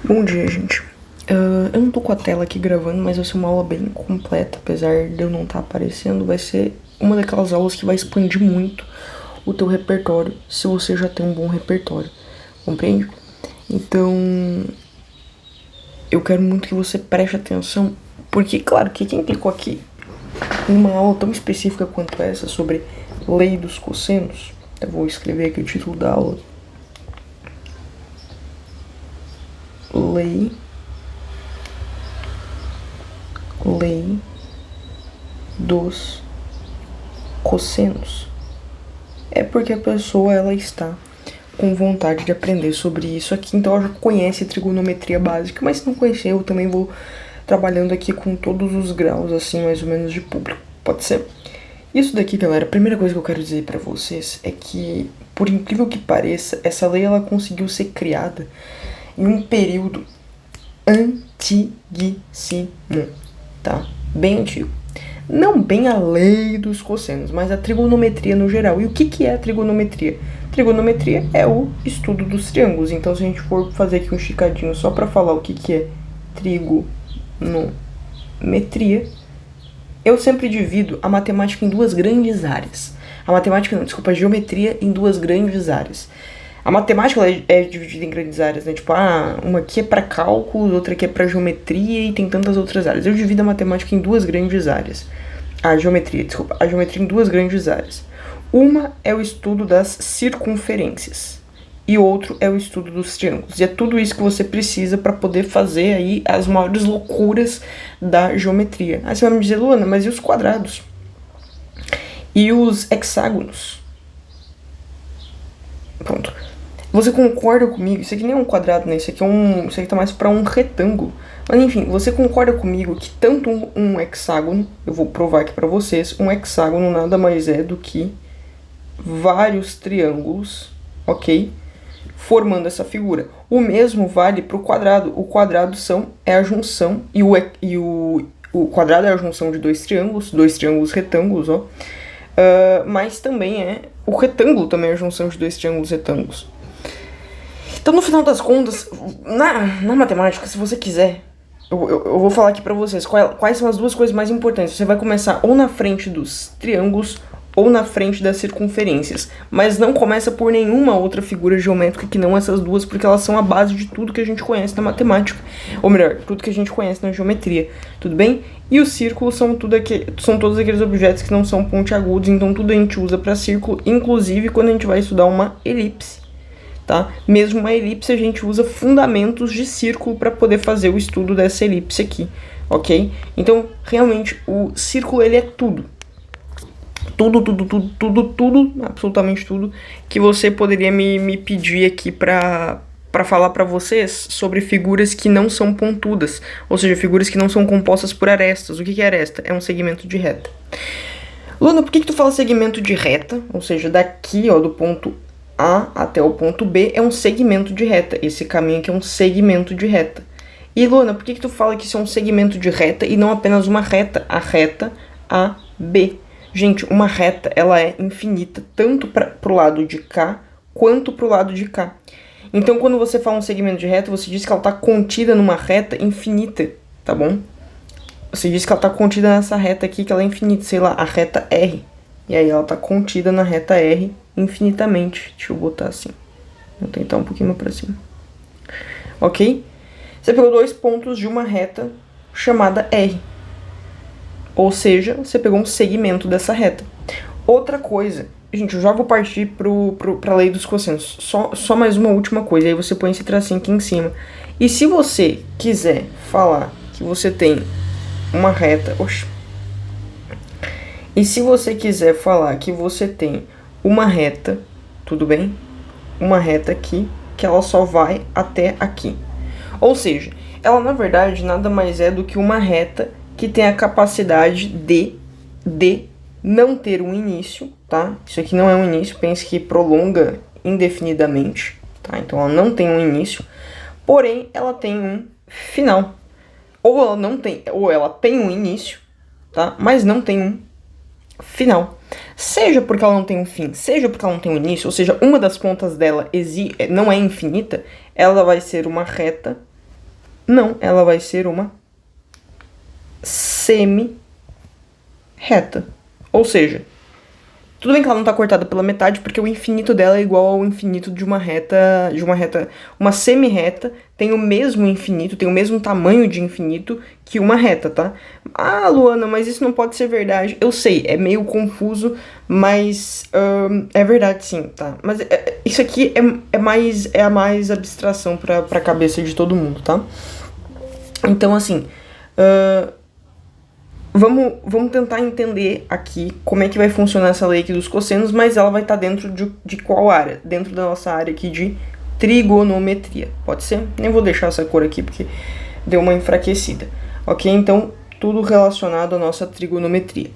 Bom dia, gente. Eu não tô com a tela aqui gravando, mas vai ser uma aula bem completa, apesar de eu não estar aparecendo. Vai ser uma daquelas aulas que vai expandir muito o teu repertório, se você já tem um bom repertório, compreende? Então, eu quero muito que você preste atenção, porque, claro, que quem clicou aqui numa aula tão específica quanto essa sobre lei dos cossenos, eu vou escrever aqui o título da aula. Lei dos cossenos. É porque a pessoa ela está com vontade de aprender sobre isso aqui, então ela já conhece trigonometria básica, mas se não conhecer, eu também vou trabalhando aqui com todos os graus, assim, mais ou menos de público. Pode ser? Isso daqui, galera, a primeira coisa que eu quero dizer pra vocês é que, por incrível que pareça, essa lei ela conseguiu ser criada em um período antiguíssimo, tá? Bem antigo. Não bem a lei dos cossenos, mas a trigonometria no geral. E o que é a trigonometria? Trigonometria é o estudo dos triângulos. Então, se a gente for fazer aqui um esticadinho só para falar o que é trigonometria, eu sempre divido a matemática em duas grandes áreas. A geometria em duas grandes áreas. A matemática é dividida em grandes áreas, né? Tipo, uma aqui é para cálculo, outra aqui é para geometria e tem tantas outras áreas. Eu divido a matemática em duas grandes áreas. A geometria em duas grandes áreas. Uma é o estudo das circunferências e outro é o estudo dos triângulos. E é tudo isso que você precisa para poder fazer aí as maiores loucuras da geometria. Aí você vai me dizer, Luana, mas e os quadrados? E os hexágonos? Pronto. Você concorda comigo? Isso aqui nem é um quadrado, né? Isso aqui tá mais para um retângulo. Mas enfim, você concorda comigo que tanto um hexágono, eu vou provar aqui para vocês, um hexágono nada mais é do que vários triângulos, ok? Formando essa figura. O mesmo vale para o quadrado. O quadrado é a junção, o quadrado é a junção de dois triângulos retângulos, ó. Mas também o retângulo também é a junção de dois triângulos retângulos. Então, no final das contas, na matemática, se você quiser, eu vou falar aqui pra vocês quais são as duas coisas mais importantes. Você vai começar ou na frente dos triângulos ou na frente das circunferências. Mas não começa por nenhuma outra figura geométrica que não essas duas, porque elas são a base de tudo que a gente conhece na matemática. Ou melhor, tudo que a gente conhece na geometria. Tudo bem? E os círculos são todos aqueles objetos que não são pontiagudos, então tudo a gente usa para círculo, inclusive quando a gente vai estudar uma elipse. Tá? Mesmo uma elipse a gente usa fundamentos de círculo para poder fazer o estudo dessa elipse aqui, ok? Então, realmente, o círculo ele é tudo. Tudo, absolutamente tudo que você poderia me pedir aqui para falar para vocês sobre figuras que não são pontudas, ou seja, figuras que não são compostas por arestas. O que é aresta? É um segmento de reta. Luna, por que tu fala segmento de reta? Ou seja, daqui, ó, do ponto A até o ponto B é um segmento de reta. Esse caminho aqui é um segmento de reta. E, Luana, por que tu fala que isso é um segmento de reta e não apenas uma reta? A reta AB. Gente, uma reta, ela é infinita, tanto pro lado de cá, quanto pro lado de cá. Então, quando você fala um segmento de reta, você diz que ela está contida numa reta infinita, tá bom? Você diz que ela está contida nessa reta aqui, que ela é infinita, sei lá, a reta R. E aí ela está contida na reta R infinitamente. Deixa eu botar assim. Vou tentar um pouquinho mais pra cima. Ok? Você pegou dois pontos de uma reta chamada R. Ou seja, você pegou um segmento dessa reta. Outra coisa. Gente, eu já vou partir pra lei dos cossenos. Só mais uma última coisa. Aí você põe esse tracinho aqui em cima. E se você quiser falar que você tem uma reta... Oxi. E se você quiser falar que você tem uma reta, tudo bem? Uma reta aqui, que ela só vai até aqui. Ou seja, ela na verdade nada mais é do que uma reta que tem a capacidade de não ter um início, tá? Isso aqui não é um início, pense que prolonga indefinidamente, tá? Então ela não tem um início, porém ela tem um final. Ou ela não tem, ou ela tem um início, tá? Mas não tem um final. Seja porque ela não tem um fim, seja porque ela não tem um início, ou seja, uma das pontas dela não é infinita, ela vai ser uma reta Não, ela vai ser uma semi-reta. Ou seja, tudo bem que ela não tá cortada pela metade, porque o infinito dela é igual ao infinito de uma reta, uma semi-reta tem o mesmo infinito, tem o mesmo tamanho de infinito que uma reta, tá? Ah, Luana, mas isso não pode ser verdade. Eu sei, é meio confuso, mas é verdade sim, tá? Mas isso aqui é a mais abstração pra cabeça de todo mundo, tá? Então, assim, vamos tentar entender aqui como é que vai funcionar essa lei aqui dos cossenos, mas ela vai estar dentro de qual área? Dentro da nossa área aqui de trigonometria, pode ser? Nem vou deixar essa cor aqui porque deu uma enfraquecida, ok? Então, tudo relacionado à nossa trigonometria.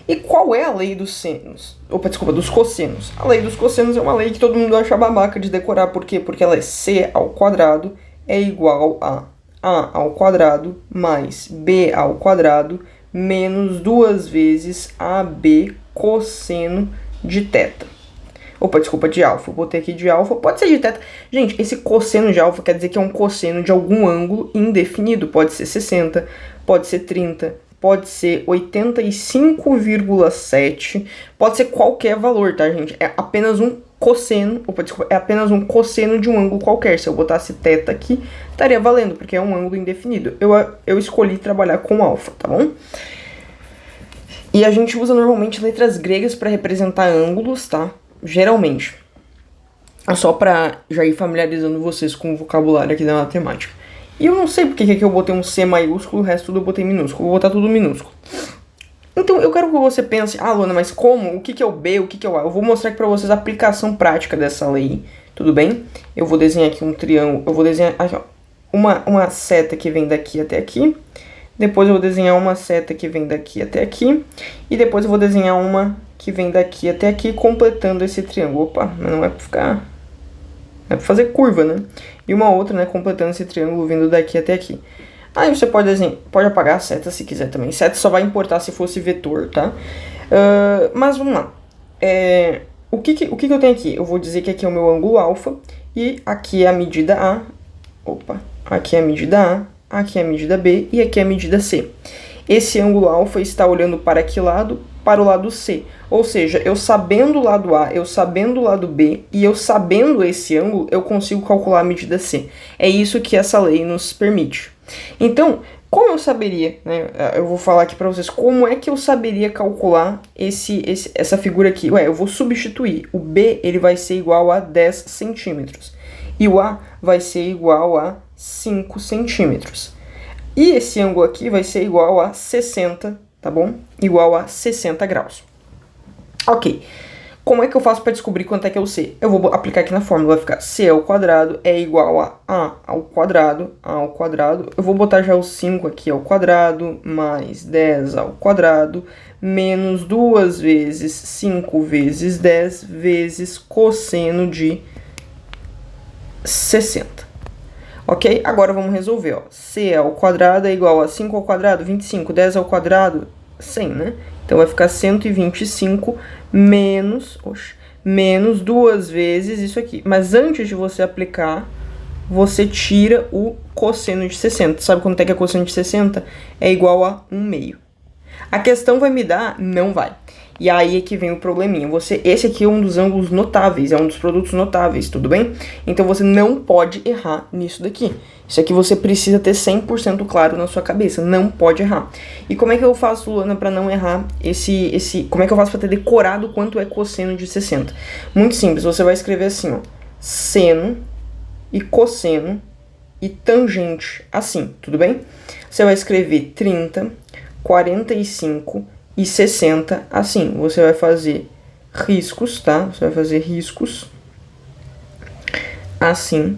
E qual é a lei dos senos? Opa, desculpa, dos cossenos. A lei dos cossenos é uma lei que todo mundo acha babaca de decorar, por quê? Porque ela é c ao quadrado é igual a ao quadrado mais b ao quadrado menos 2 vezes AB cosseno de θ. Opa, desculpa, de alfa. Eu botei aqui de alfa. Pode ser de θ. Gente, esse cosseno de alfa quer dizer que é um cosseno de algum ângulo indefinido. Pode ser 60, pode ser 30, pode ser 85,7, pode ser qualquer valor, tá, gente? É apenas um cosseno, opa, desculpa, é apenas um cosseno de um ângulo qualquer. Se eu botasse θ aqui, estaria valendo, porque é um ângulo indefinido. Eu escolhi trabalhar com alfa, tá bom? E a gente usa normalmente letras gregas para representar ângulos, tá? Geralmente. É só pra já ir familiarizando vocês com o vocabulário aqui da matemática. E eu não sei porque que aqui eu botei um C maiúsculo, o resto tudo eu botei minúsculo. Vou botar tudo minúsculo. Então, eu quero que você pense, Luana, mas como? O que é o B? O que é o A? Eu vou mostrar aqui pra vocês a aplicação prática dessa lei, tudo bem? Eu vou desenhar aqui um triângulo, eu vou desenhar aqui, ó, uma seta que vem daqui até aqui, depois eu vou desenhar uma seta que vem daqui até aqui, e depois eu vou desenhar uma que vem daqui até aqui, completando esse triângulo. Opa, mas não é pra ficar... é pra fazer curva, né? E uma outra, né, completando esse triângulo vindo daqui até aqui. Aí você pode apagar a seta se quiser também. Seta só vai importar se fosse vetor, tá? Mas vamos lá. O que eu tenho aqui? Eu vou dizer que aqui é o meu ângulo alfa. E aqui é a medida A. Opa. Aqui é a medida A. Aqui é a medida B. E aqui é a medida C. Esse ângulo alfa está olhando para que lado? Para o lado C. Ou seja, eu sabendo o lado A, eu sabendo o lado B e eu sabendo esse ângulo, eu consigo calcular a medida C. É isso que essa lei nos permite. Então, como eu saberia, né? Eu vou falar aqui para vocês como é que eu saberia calcular essa figura aqui. Eu vou substituir. O B ele vai ser igual a 10 centímetros e o A vai ser igual a 5 centímetros. E esse ângulo aqui vai ser igual a 60, tá bom? Igual a 60 graus. Ok. Como é que eu faço para descobrir quanto é que é o C? Eu vou aplicar aqui na fórmula, vai ficar C ao quadrado é igual a ao quadrado, eu vou botar já o 5 aqui ao quadrado, mais 10 ao quadrado, menos 2 vezes 5 vezes 10 vezes cosseno de 60. Ok? Agora vamos resolver, ó. C ao quadrado é igual a 5 ao quadrado, 25, 10 ao quadrado, 100, né? Então vai ficar 125 menos 2 vezes isso aqui. Mas antes de você aplicar, você tira o cosseno de 60. Sabe quanto é que é cosseno de 60? É igual a 1/2. A questão vai me dar? Não vai. E aí é que vem o probleminha. Esse aqui é um dos ângulos notáveis, é um dos produtos notáveis, tudo bem? Então você não pode errar nisso daqui. Isso aqui você precisa ter 100% claro na sua cabeça, não pode errar. E como é que eu faço, Luana, para não errar como é que eu faço para ter decorado quanto é cosseno de 60? Muito simples, você vai escrever assim, ó, seno e cosseno e tangente, assim, tudo bem? Você vai escrever 30, 45 e 60, assim, você vai fazer riscos, tá? Você vai fazer riscos, assim.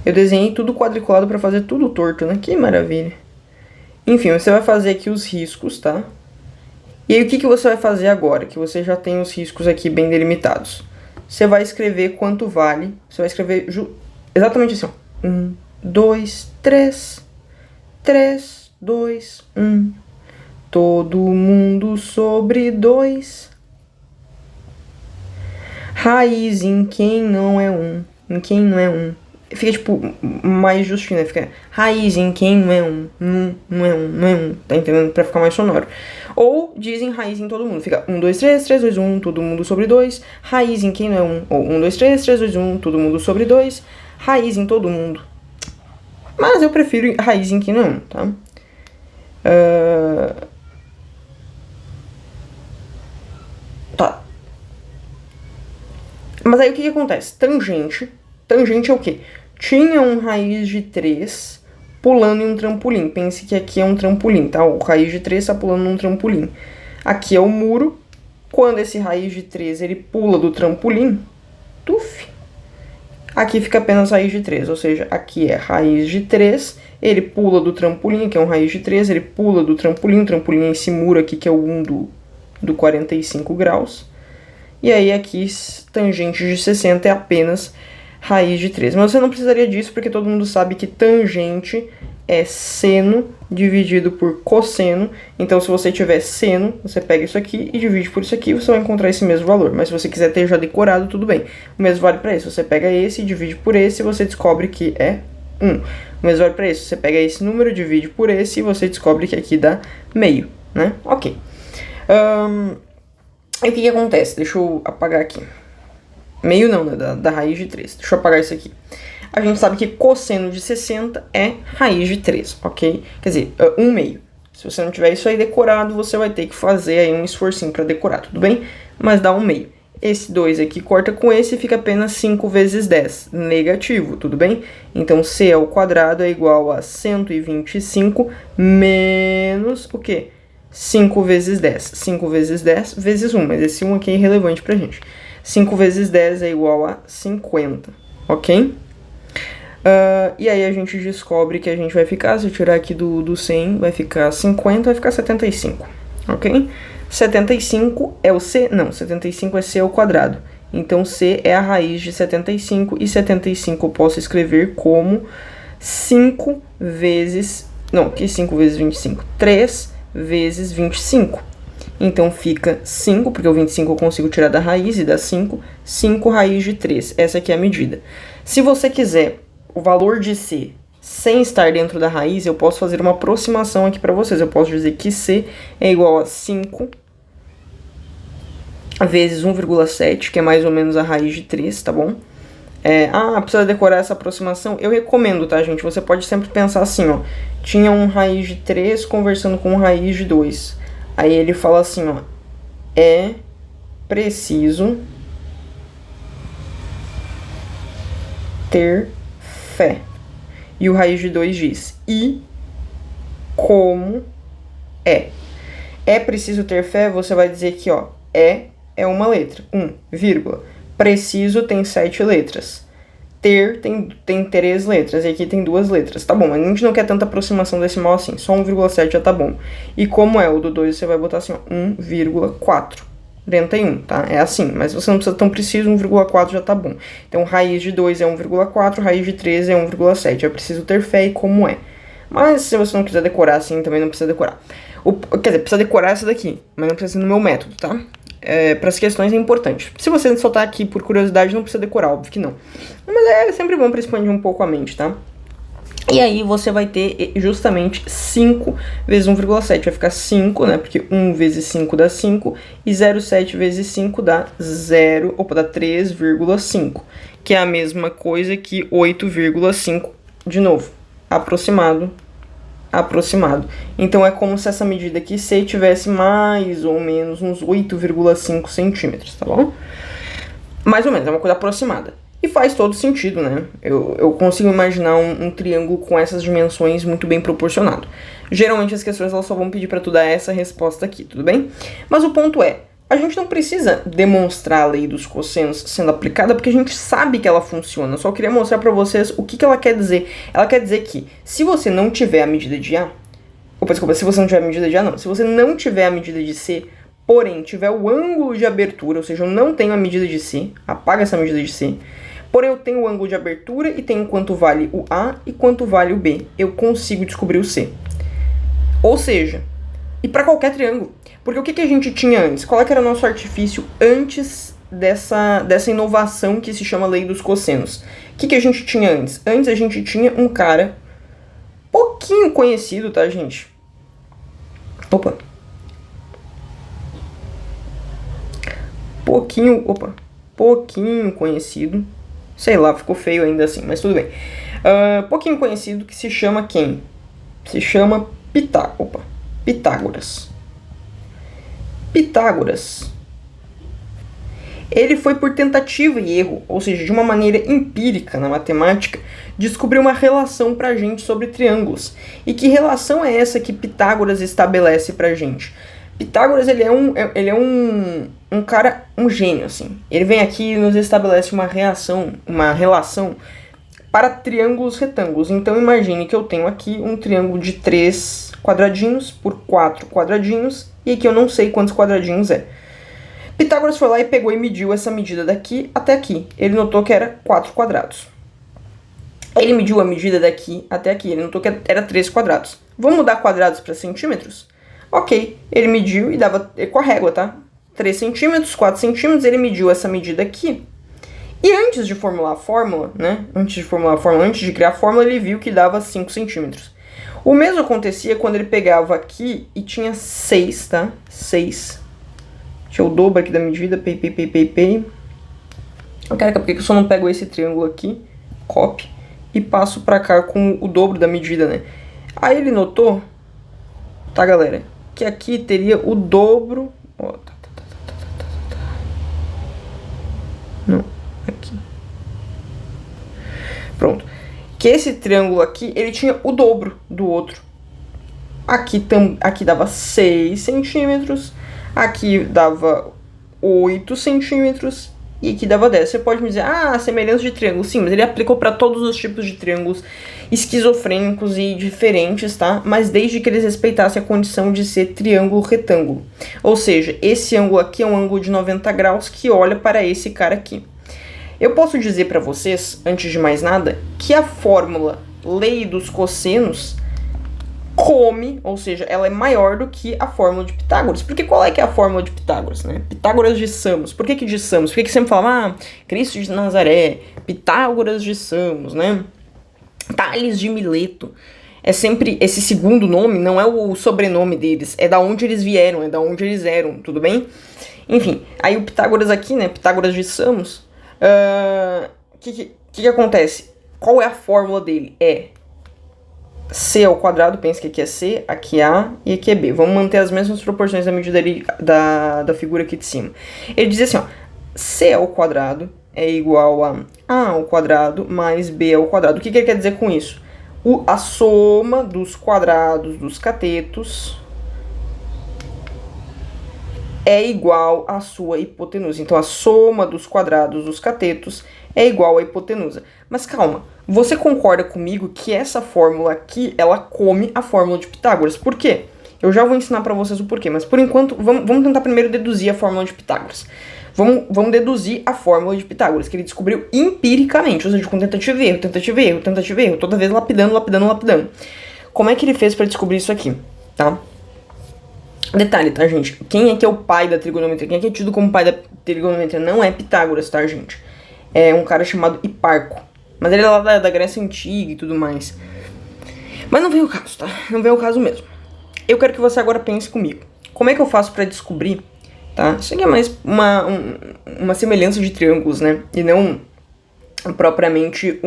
Eu desenhei tudo quadriculado para fazer tudo torto, né? Que maravilha. Enfim, você vai fazer aqui os riscos, tá? E aí, o que você vai fazer agora? Que você já tem os riscos aqui bem delimitados. Você vai escrever quanto vale. Você vai escrever exatamente assim, ó. 1, 2, 3. 3, 2, 1. Todo mundo sobre 2. Raiz em quem não é 1. Em quem não é 1. fica, tipo, mais justinho, né? Fica raiz em quem não é um, não é um, não é um, tá entendendo? Pra ficar mais sonoro. Ou dizem raiz em todo mundo. Fica 1, 2, 3, 3, 2, 1, todo mundo sobre 2. Raiz em quem não é um. Ou 1, 2, 3, 3, 2, 1, todo mundo sobre 2. Raiz em todo mundo. Mas eu prefiro raiz em quem não é um, tá? Tá. Mas aí o que acontece? Tangente é o quê? Tinha um raiz de 3 pulando em um trampolim. Pense que aqui é um trampolim, tá? O raiz de 3 está pulando num trampolim. Aqui é o muro. Quando esse raiz de 3 ele pula do trampolim, tuf, aqui fica apenas raiz de 3. Ou seja, aqui é raiz de 3, ele pula do trampolim, que é um raiz de 3, ele pula do trampolim, o trampolim é esse muro aqui, que é o 1 do 45 graus. E aí aqui, tangente de 60 é apenas raiz de 3. Mas você não precisaria disso, porque todo mundo sabe que tangente é seno dividido por cosseno. Então, se você tiver seno, você pega isso aqui e divide por isso aqui, você vai encontrar esse mesmo valor. Mas se você quiser ter já decorado, tudo bem. O mesmo vale para esse. Você pega esse e divide por esse e você descobre que é 1. O mesmo vale para esse. Você pega esse número, divide por esse e você descobre que aqui dá meio, né? Ok. E o que acontece? Deixa eu apagar aqui. Meio não, né? Da raiz de 3. Deixa eu apagar isso aqui. A gente sabe que cosseno de 60 é raiz de 3, ok? Quer dizer, 1 meio. Se você não tiver isso aí decorado, você vai ter que fazer aí um esforcinho para decorar, tudo bem? Mas dá 1 meio. Esse 2 aqui corta com esse e fica apenas 5 vezes 10. Negativo, tudo bem? Então, c ao quadrado é igual a 125 menos o quê? 5 vezes 10. 5 vezes 10 vezes 1, mas esse 1 aqui é irrelevante pra gente. 5 vezes 10 é igual a 50, ok? E aí a gente descobre que a gente vai ficar, se eu tirar aqui do 100, vai ficar 50, vai ficar 75, ok? 75 é o c, não, 75 é c ao quadrado. Então c é a raiz de 75 e 75 eu posso escrever como 5 vezes, não, que 5 vezes 25? 3 vezes 25. Então fica 5, porque o 25 eu consigo tirar da raiz e dá 5. 5 raiz de 3. Essa aqui é a medida. Se você quiser o valor de c sem estar dentro da raiz, eu posso fazer uma aproximação aqui para vocês. Eu posso dizer que c é igual a 5 vezes 1,7, que é mais ou menos a raiz de 3, tá bom? Precisa decorar essa aproximação? Eu recomendo, tá, gente? Você pode sempre pensar assim, ó. Tinha um raiz de 3 conversando com um raiz de 2. Aí ele fala assim, ó. É preciso ter fé. E o raiz de 2 diz, e como é? É preciso ter fé, você vai dizer que, ó, é uma letra, 1, vírgula. Preciso tem 7 letras. Ter tem 3 letras, e aqui tem 2 letras. Tá bom, mas a gente não quer tanta aproximação decimal assim, só 1,7 já tá bom. E como é o do 2, você vai botar assim, ó, 1,431, tá? É assim, mas você não precisa tão preciso, 1,4 já tá bom. Então, raiz de 2 é 1,4, raiz de 3 é 1,7. É preciso ter fé e como é. Mas se você não quiser decorar assim, também não precisa decorar. Quer dizer, precisa decorar essa daqui, mas não precisa ser no meu método, tá? Para as questões é importante. Se você só tá aqui por curiosidade, não precisa decorar, óbvio que não. Mas é sempre bom para expandir um pouco a mente, tá? E aí você vai ter justamente 5 vezes 1,7. Vai ficar 5, né? Porque 1 vezes 5 dá 5. E 0,7 vezes 5 dá 3,5. Que é a mesma coisa que 8,5. De novo, aproximado. Então é como se essa medida aqui C tivesse mais ou menos uns 8,5 centímetros, tá bom? Mais ou menos, é uma coisa aproximada. E faz todo sentido, né? Eu consigo imaginar um triângulo com essas dimensões muito bem proporcionado. Geralmente as questões elas só vão pedir para tu dar essa resposta aqui, tudo bem? Mas o ponto é, a gente não precisa demonstrar a lei dos cossenos sendo aplicada, porque a gente sabe que ela funciona. Eu só queria mostrar pra vocês o que ela quer dizer. Ela quer dizer que se você não tiver a medida de A... se você não tiver a medida de A, não. Se você não tiver a medida de C, porém tiver o ângulo de abertura, ou seja, eu não tenho a medida de C, apaga essa medida de C, porém eu tenho o ângulo de abertura e tenho quanto vale o A e quanto vale o B. Eu consigo descobrir o C. Ou seja, e para qualquer triângulo. Porque o que a gente tinha antes? Qual é que era o nosso artifício antes dessa inovação que se chama lei dos cossenos. O que a gente tinha antes? Antes a gente tinha um cara pouquinho conhecido, tá, gente? Opa. Pouquinho conhecido. Sei lá, ficou feio ainda assim, mas tudo bem. Pouquinho conhecido, que se chama quem? Se chama Pitágoras. Pitágoras. Ele foi por tentativa e erro, ou seja, de uma maneira empírica na matemática, descobriu uma relação pra gente sobre triângulos. E que relação é essa que Pitágoras estabelece pra gente? Pitágoras, ele é um cara, um gênio, assim. Ele vem aqui e nos estabelece uma relação para triângulos retângulos. Então imagine que eu tenho aqui um triângulo de 3 quadradinhos por 4 quadradinhos, e aqui eu não sei quantos quadradinhos é. Pitágoras foi lá e pegou e mediu essa medida daqui até aqui. Ele notou que era 4 quadrados. Ele mediu a medida daqui até aqui. Ele notou que era 3 quadrados. Vamos mudar quadrados para centímetros? Ok. Ele mediu e dava com a régua, tá? 3 centímetros, 4 centímetros. Ele mediu essa medida aqui. E antes de formular a fórmula, né? Antes de criar a fórmula, ele viu que dava 5 centímetros. O mesmo acontecia quando ele pegava aqui e tinha 6, tá? 6. Deixa eu dobro aqui da medida, pei. Caraca, por que eu só não pego esse triângulo aqui, copy, e passo pra cá com o dobro da medida, né? Aí ele notou, tá, galera, que aqui teria o dobro... Ó, Não, aqui. Pronto. Que esse triângulo aqui, ele tinha o dobro do outro. Aqui dava 6 centímetros... Aqui dava 8 centímetros e aqui dava 10. Você pode me dizer, semelhança de triângulo. Sim, mas ele aplicou para todos os tipos de triângulos esquizofrênicos e diferentes, tá? Mas desde que eles respeitassem a condição de ser triângulo retângulo. Ou seja, esse ângulo aqui é um ângulo de 90 graus que olha para esse cara aqui. Eu posso dizer para vocês, antes de mais nada, que a fórmula lei dos cossenos ou seja, ela é maior do que a fórmula de Pitágoras. Porque qual é que é a fórmula de Pitágoras, né? Pitágoras de Samos. Por que de Samos? Por que sempre falava, Cristo de Nazaré, Pitágoras de Samos, né? Tales de Mileto. É sempre, esse segundo nome não é o sobrenome deles, é da onde eles vieram, é da onde eles eram, tudo bem? Enfim, aí o Pitágoras aqui, né? Pitágoras de Samos. Que acontece? Qual é a fórmula dele? É C ao quadrado, pensa que aqui é C, aqui é A e aqui é B. Vamos manter as mesmas proporções da medida ali, da figura aqui de cima. Ele diz assim, ó, C ao quadrado é igual a A ao quadrado mais B ao quadrado. O que ele quer dizer com isso? A soma dos quadrados dos catetos é igual à sua hipotenusa. Então, a soma dos quadrados dos catetos é igual à hipotenusa. Mas calma, você concorda comigo que essa fórmula aqui, ela come a fórmula de Pitágoras? Por quê? Eu já vou ensinar pra vocês o porquê, mas por enquanto, vamos tentar primeiro deduzir a fórmula de Pitágoras. Vamos deduzir a fórmula de Pitágoras, que ele descobriu empiricamente, ou seja, com tentativa e erro, toda vez lapidando. Como é que ele fez pra descobrir isso aqui, tá? Detalhe, tá, gente? Quem é que é o pai da trigonometria? Quem é que é tido como pai da trigonometria? Não é Pitágoras, tá, gente? É um cara chamado Hiparco. Mas ele é lá da Grécia Antiga e tudo mais. Mas não vem o caso, tá? Não vem o caso mesmo. Eu quero que você agora pense comigo. Como é que eu faço pra descobrir, tá? Isso aqui é mais uma semelhança de triângulos, né? E não propriamente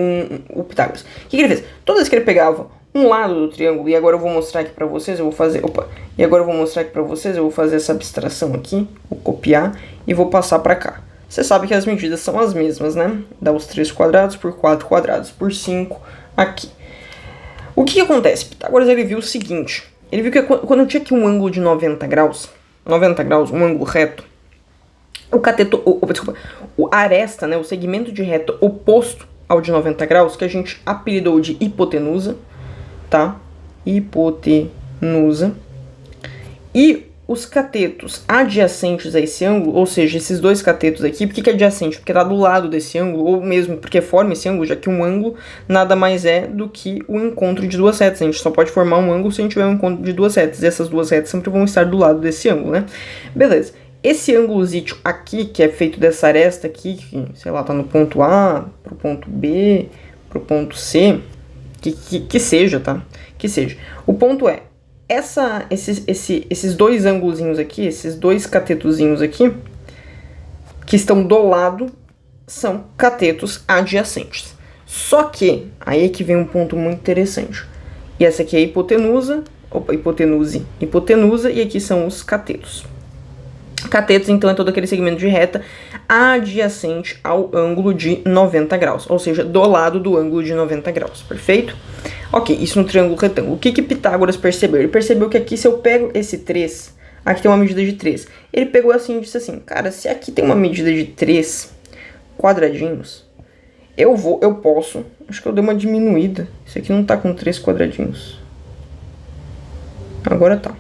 o Pitágoras. O que ele fez? Toda vez que ele pegava um lado do triângulo, e agora eu vou mostrar aqui pra vocês, eu vou fazer essa abstração aqui, vou copiar e vou passar pra cá. Você sabe que as medidas são as mesmas, né? Dá os 3 quadrados por 4 quadrados por 5 aqui. O que acontece? Pitágoras, ele viu o seguinte. Ele viu que quando eu tinha aqui um ângulo de 90 graus, um ângulo reto, a aresta, né, o segmento de reta oposto ao de 90 graus, que a gente apelidou de hipotenusa, tá? Hipotenusa. E os catetos adjacentes a esse ângulo, ou seja, esses dois catetos aqui, por que é adjacente? Porque está do lado desse ângulo, ou mesmo porque forma esse ângulo, já que um ângulo nada mais é do que o encontro de duas retas. A gente só pode formar um ângulo se a gente tiver um encontro de duas retas, e essas duas retas sempre vão estar do lado desse ângulo, né? Beleza. esse ângulozítio aqui, que é feito dessa aresta aqui, que, sei lá, tá no ponto A, pro ponto B, pro ponto C, que seja, tá? Que seja. O ponto é, esses dois ângulozinhos aqui, esses dois catetozinhos aqui, que estão do lado, são catetos adjacentes. Só que, aí é que vem um ponto muito interessante. E essa aqui é a hipotenusa, hipotenusa, e aqui são os catetos. Catetos, então, é todo aquele segmento de reta adjacente ao ângulo de 90 graus, ou seja, do lado do ângulo de 90 graus, perfeito? Ok, isso no triângulo retângulo. O que Pitágoras percebeu? Ele percebeu que aqui, se eu pego esse 3, aqui tem uma medida de 3. Ele pegou assim e disse assim, cara, se aqui tem uma medida de 3 quadradinhos, eu posso, acho que eu dei uma diminuída. Isso aqui não tá com 3 quadradinhos. Agora tá.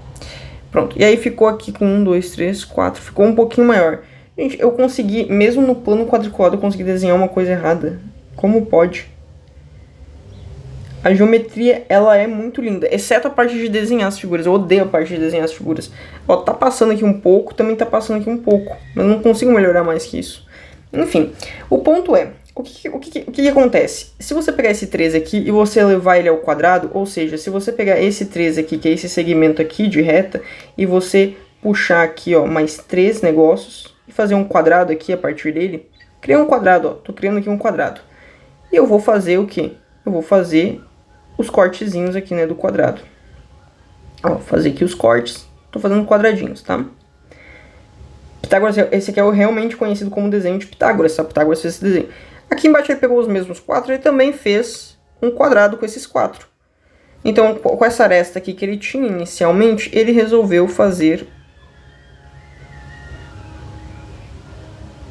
Pronto, e aí ficou aqui com 1, 2, 3, 4, ficou um pouquinho maior. Gente, eu consegui, mesmo no plano quadriculado, eu consegui desenhar uma coisa errada. Como pode? A geometria, ela é muito linda, exceto a parte de desenhar as figuras. Eu odeio a parte de desenhar as figuras. Ó, tá passando aqui um pouco, também tá passando aqui um pouco. Mas eu não consigo melhorar mais que isso. Enfim, o ponto é, o que acontece? Se você pegar esse 3 aqui e você levar ele ao quadrado, ou seja, se você pegar esse 3 aqui, que é esse segmento aqui de reta, e você puxar aqui, ó, mais 3 negócios, e fazer um quadrado aqui a partir dele, criar um quadrado, ó, tô criando aqui um quadrado. E eu vou fazer o quê? Eu vou fazer os cortezinhos aqui, né, do quadrado. Ó, fazer aqui os cortes, tô fazendo quadradinhos, tá? Pitágoras, esse aqui é o realmente conhecido como desenho de Pitágoras, tá? Pitágoras fez esse desenho. Aqui embaixo ele pegou os mesmos 4 e também fez um quadrado com esses 4. Então, com essa aresta aqui que ele tinha inicialmente, ele resolveu fazer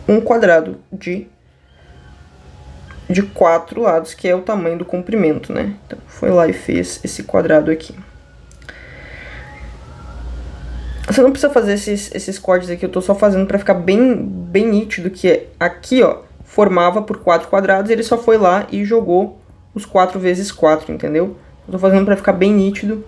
um quadrado de 4 lados, que é o tamanho do comprimento, né? Então, foi lá e fez esse quadrado aqui. Você não precisa fazer esses cortes aqui, eu tô só fazendo pra ficar bem nítido que aqui, ó, formava por 4 quadrados, ele só foi lá e jogou os 4 vezes 4, entendeu? Eu tô fazendo pra ficar bem nítido,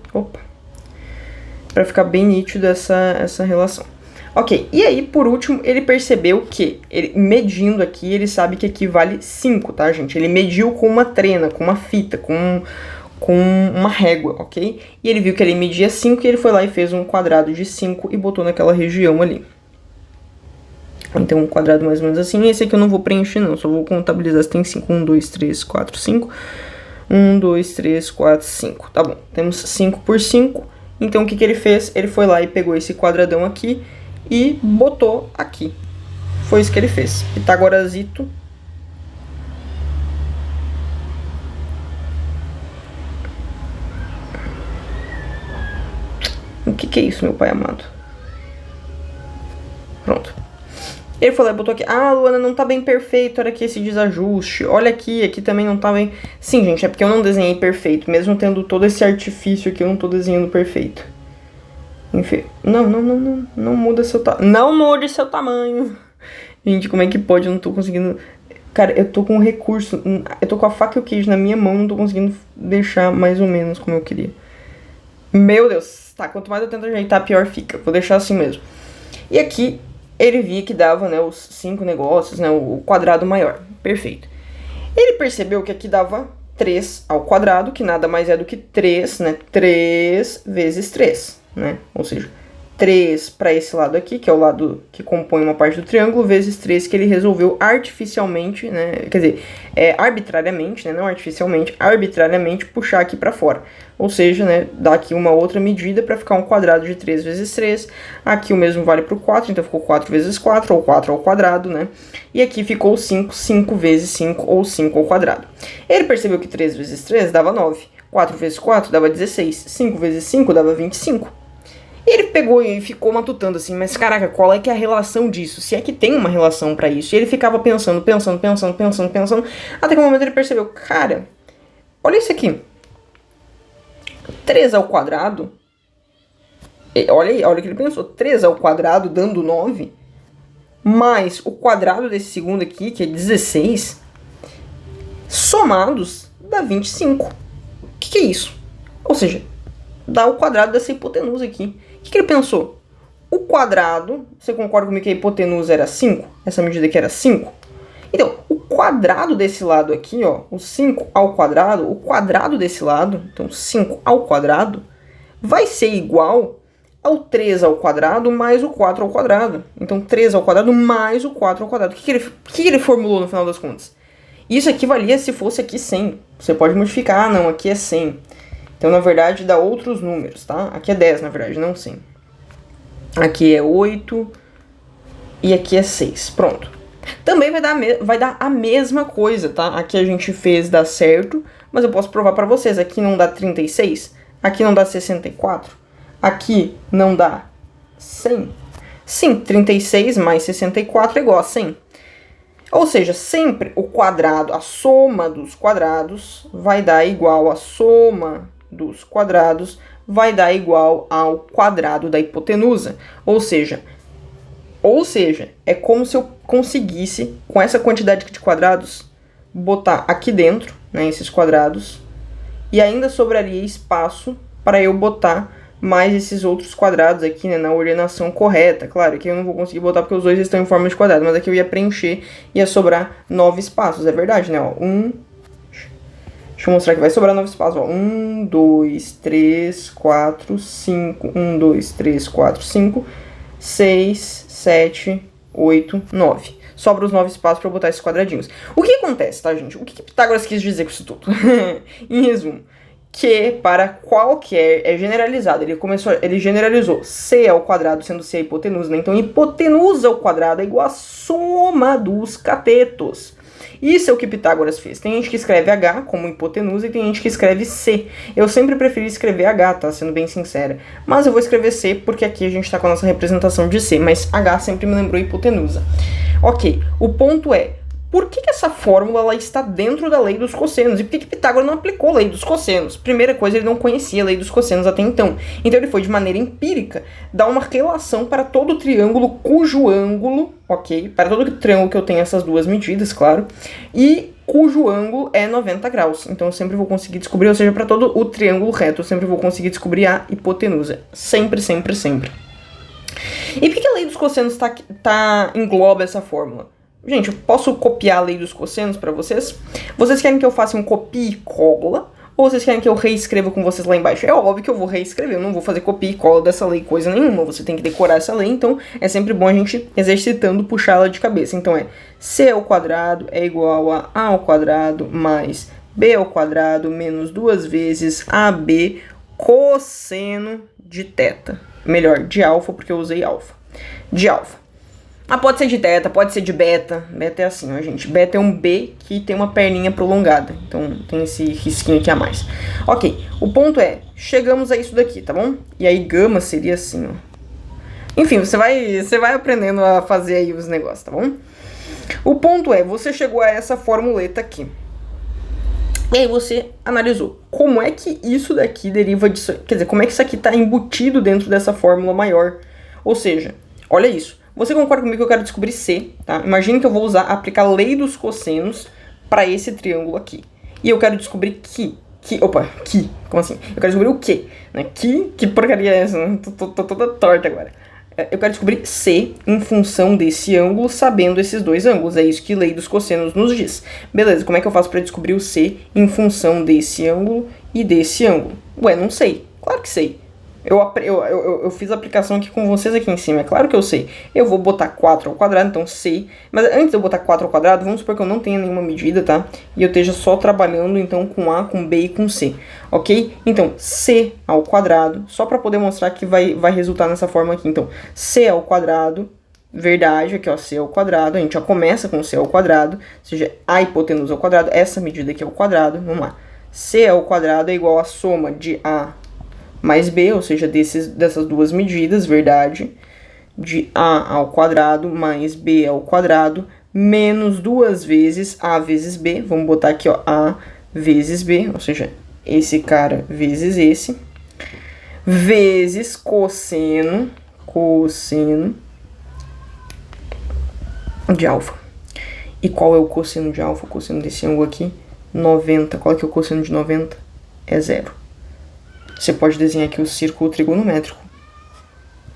pra ficar bem nítido essa relação. Ok, e aí, por último, ele percebeu que, medindo aqui, ele sabe que aqui vale 5, tá, gente? Ele mediu com uma trena, com uma fita, com uma régua, ok? E ele viu que ele media 5 e ele foi lá e fez um quadrado de 5 e botou naquela região ali. Então, um quadrado mais ou menos assim. Esse aqui eu não vou preencher, não. Só vou contabilizar se tem 5. 1, 2, 3, 4, 5. 1, 2, 3, 4, 5. Tá bom. Temos 5 por 5. Então, o que ele fez? Ele foi lá e pegou esse quadradão aqui e botou aqui. Foi isso que ele fez. Pitagorasito. O que é isso, meu pai amado? Pronto. Ele foi lá e botou aqui. Ah, Luana, não tá bem perfeito. Olha aqui esse desajuste. Olha aqui também não tá bem... Sim, gente, é porque eu não desenhei perfeito. Mesmo tendo todo esse artifício aqui, eu não tô desenhando perfeito. Enfim. Não muda seu tamanho. Não mude seu tamanho. Gente, como é que pode? Eu não tô conseguindo... Cara, eu tô com um recurso... Eu tô com a faca e o queijo na minha mão. Não tô conseguindo deixar mais ou menos como eu queria. Meu Deus. Tá, quanto mais eu tento ajeitar, pior fica. Vou deixar assim mesmo. E aqui... ele via que dava, né, os 5 negócios, né, o quadrado maior. Perfeito. Ele percebeu que aqui dava 3 ao quadrado, que nada mais é do que 3, né, 3 vezes 3, né, ou seja, 3 para esse lado aqui, que é o lado que compõe uma parte do triângulo, vezes 3 que ele resolveu artificialmente, né, quer dizer, arbitrariamente, né, não artificialmente, arbitrariamente puxar aqui para fora. Ou seja, né, dá aqui uma outra medida para ficar um quadrado de 3 vezes 3. Aqui o mesmo vale para o 4, então ficou 4 vezes 4, ou 4 ao quadrado, né? E aqui ficou 5, 5 vezes 5, ou 5 ao quadrado. Ele percebeu que 3 vezes 3 dava 9, 4 vezes 4 dava 16, 5 vezes 5 dava 25. E ele pegou e ficou matutando assim, mas caraca, qual é que é a relação disso? Se é que tem uma relação para isso. E ele ficava pensando, até que um momento ele percebeu, cara, olha isso aqui. 3 ao quadrado, olha o que ele pensou, 3 ao quadrado dando 9, mais o quadrado desse segundo aqui, que é 16, somados dá 25. O que é isso? Ou seja, dá o quadrado dessa hipotenusa aqui. O que ele pensou? o quadrado, você concorda comigo que a hipotenusa era 5? Essa medida aqui era 5? Então, o quadrado desse lado aqui, ó, o 5 ao quadrado, o quadrado desse lado, então 5 ao quadrado, vai ser igual ao 3 ao quadrado mais o 4 ao quadrado. Então, 3 ao quadrado mais o 4 ao quadrado. O que ele formulou no final das contas? Isso aqui valia se fosse aqui 100. Você pode modificar, ah, não, aqui é 100. Então, na verdade, dá outros números, tá? Aqui é 10, na verdade, não 100. Aqui é 8 e aqui é 6. Pronto. Também vai dar a mesma coisa, tá? Aqui a gente fez dar certo, mas eu posso provar pra vocês. Aqui não dá 36, aqui não dá 64, aqui não dá 100. Sim, 36 mais 64 é igual a 100. Ou seja, sempre o quadrado, a soma dos quadrados vai dar igual a soma dos quadrados vai dar igual ao quadrado da hipotenusa. Ou seja, é como se eu conseguisse, com essa quantidade de quadrados, botar aqui dentro, né, esses quadrados, e ainda sobraria espaço para eu botar mais esses outros quadrados aqui, né, na ordenação correta. Claro, aqui eu não vou conseguir botar porque os dois estão em forma de quadrado, mas aqui eu ia preencher e ia sobrar 9 espaços. É verdade, né? Ó, deixa eu mostrar que vai sobrar 9 espaços. Ó. 1, 2, 3, 4, 5. 1, 2, 3, 4, 5, 6, 7, 8, 9. Sobra os 9 espaços para eu botar esses quadradinhos. O que acontece, tá, gente? O que Pitágoras quis dizer com isso tudo? Em resumo, que para qualquer é generalizado. Ele generalizou c ao quadrado, sendo c a hipotenusa, né? Então, hipotenusa ao quadrado é igual a soma dos catetos. Isso é o que Pitágoras fez. Tem gente que escreve h como hipotenusa e tem gente que escreve c. Eu sempre preferi escrever h, tá? Sendo bem sincera. Mas eu vou escrever c porque aqui a gente tá com a nossa representação de c. Mas h sempre me lembrou hipotenusa. Ok, o ponto é, por que essa fórmula ela está dentro da lei dos cossenos? E por que Pitágoras não aplicou a lei dos cossenos? Primeira coisa, ele não conhecia a lei dos cossenos até então. Então ele foi de maneira empírica dar uma relação para todo triângulo cujo ângulo, ok? Para todo triângulo que eu tenho essas duas medidas, claro, e cujo ângulo é 90 graus. Então eu sempre vou conseguir descobrir, ou seja, para todo o triângulo reto, eu sempre vou conseguir descobrir a hipotenusa. Sempre, sempre, sempre. E por que a lei dos cossenos engloba essa fórmula? Gente, eu posso copiar a lei dos cossenos para vocês? Vocês querem que eu faça um copia e cola? Ou vocês querem que eu reescreva com vocês lá embaixo? É óbvio que eu vou reescrever, eu não vou fazer copia e cola dessa lei coisa nenhuma. Você tem que decorar essa lei, então é sempre bom a gente exercitando puxá-la de cabeça. Então é c ao quadrado é igual a ao quadrado mais b ao quadrado menos 2 vezes ab cosseno de θ. Melhor, de alfa, porque eu usei alfa. De alfa. Ah, pode ser de θ, pode ser de beta. Beta é assim, ó, gente. Beta é um B que tem uma perninha prolongada. Então, tem esse risquinho aqui a mais. Ok, o ponto é, chegamos a isso daqui, tá bom? E aí, gama seria assim, ó. Enfim, você vai aprendendo a fazer aí os negócios, tá bom? O ponto é, você chegou a essa formuleta aqui. E aí você analisou como é que isso daqui deriva disso. Quer dizer, como é que isso aqui tá embutido dentro dessa fórmula maior. Ou seja, olha isso. Você concorda comigo que eu quero descobrir C, tá? Imagine que eu vou aplicar a lei dos cossenos para esse triângulo aqui. E eu quero descobrir como assim? Eu quero descobrir o quê? Né? Que porcaria é essa? Tô toda torta agora. Eu quero descobrir C em função desse ângulo, sabendo esses dois ângulos. É isso que a lei dos cossenos nos diz. Beleza, como é que eu faço para descobrir o C em função desse ângulo e desse ângulo? Ué, não sei. Claro que sei. Eu fiz a aplicação aqui com vocês aqui em cima, é claro que eu sei. Eu vou botar 4 ao quadrado, então sei. Mas antes de eu botar 4 ao quadrado, vamos supor que eu não tenha nenhuma medida, tá? E eu esteja só trabalhando, então, com A, com B e com C, ok? Então, C ao quadrado, só para poder mostrar que vai resultar nessa forma aqui. Então, C ao quadrado, verdade, aqui ó, C ao quadrado. A gente já começa com C ao quadrado, ou seja, a hipotenusa ao quadrado, essa medida aqui ao quadrado, vamos lá. C ao quadrado é igual a soma de A mais B, ou seja, dessas duas medidas, verdade, de A ao quadrado mais B ao quadrado, menos 2 vezes A vezes B, vamos botar aqui, ó, A vezes B, ou seja, esse cara vezes esse, vezes cosseno de alfa. E qual é o cosseno de alfa? O cosseno desse ângulo aqui, 90. Qual é que é o cosseno de 90? É 0. Você pode desenhar aqui o círculo trigonométrico.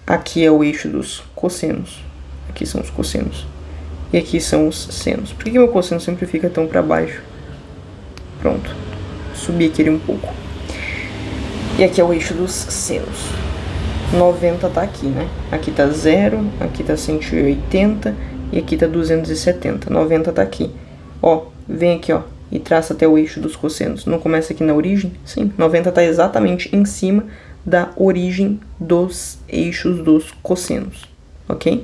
Aqui é o eixo dos cossenos. Aqui são os cossenos. E aqui são os senos. Por que meu cosseno sempre fica tão para baixo? Pronto. Subi aqui um pouco. E aqui é o eixo dos senos. 90 tá aqui, né? Aqui tá 0, aqui tá 180 e aqui tá 270. 90 tá aqui. Ó, vem aqui, ó, e traça até o eixo dos cossenos. Não começa aqui na origem? Sim, 90 tá exatamente em cima da origem dos eixos dos cossenos, ok?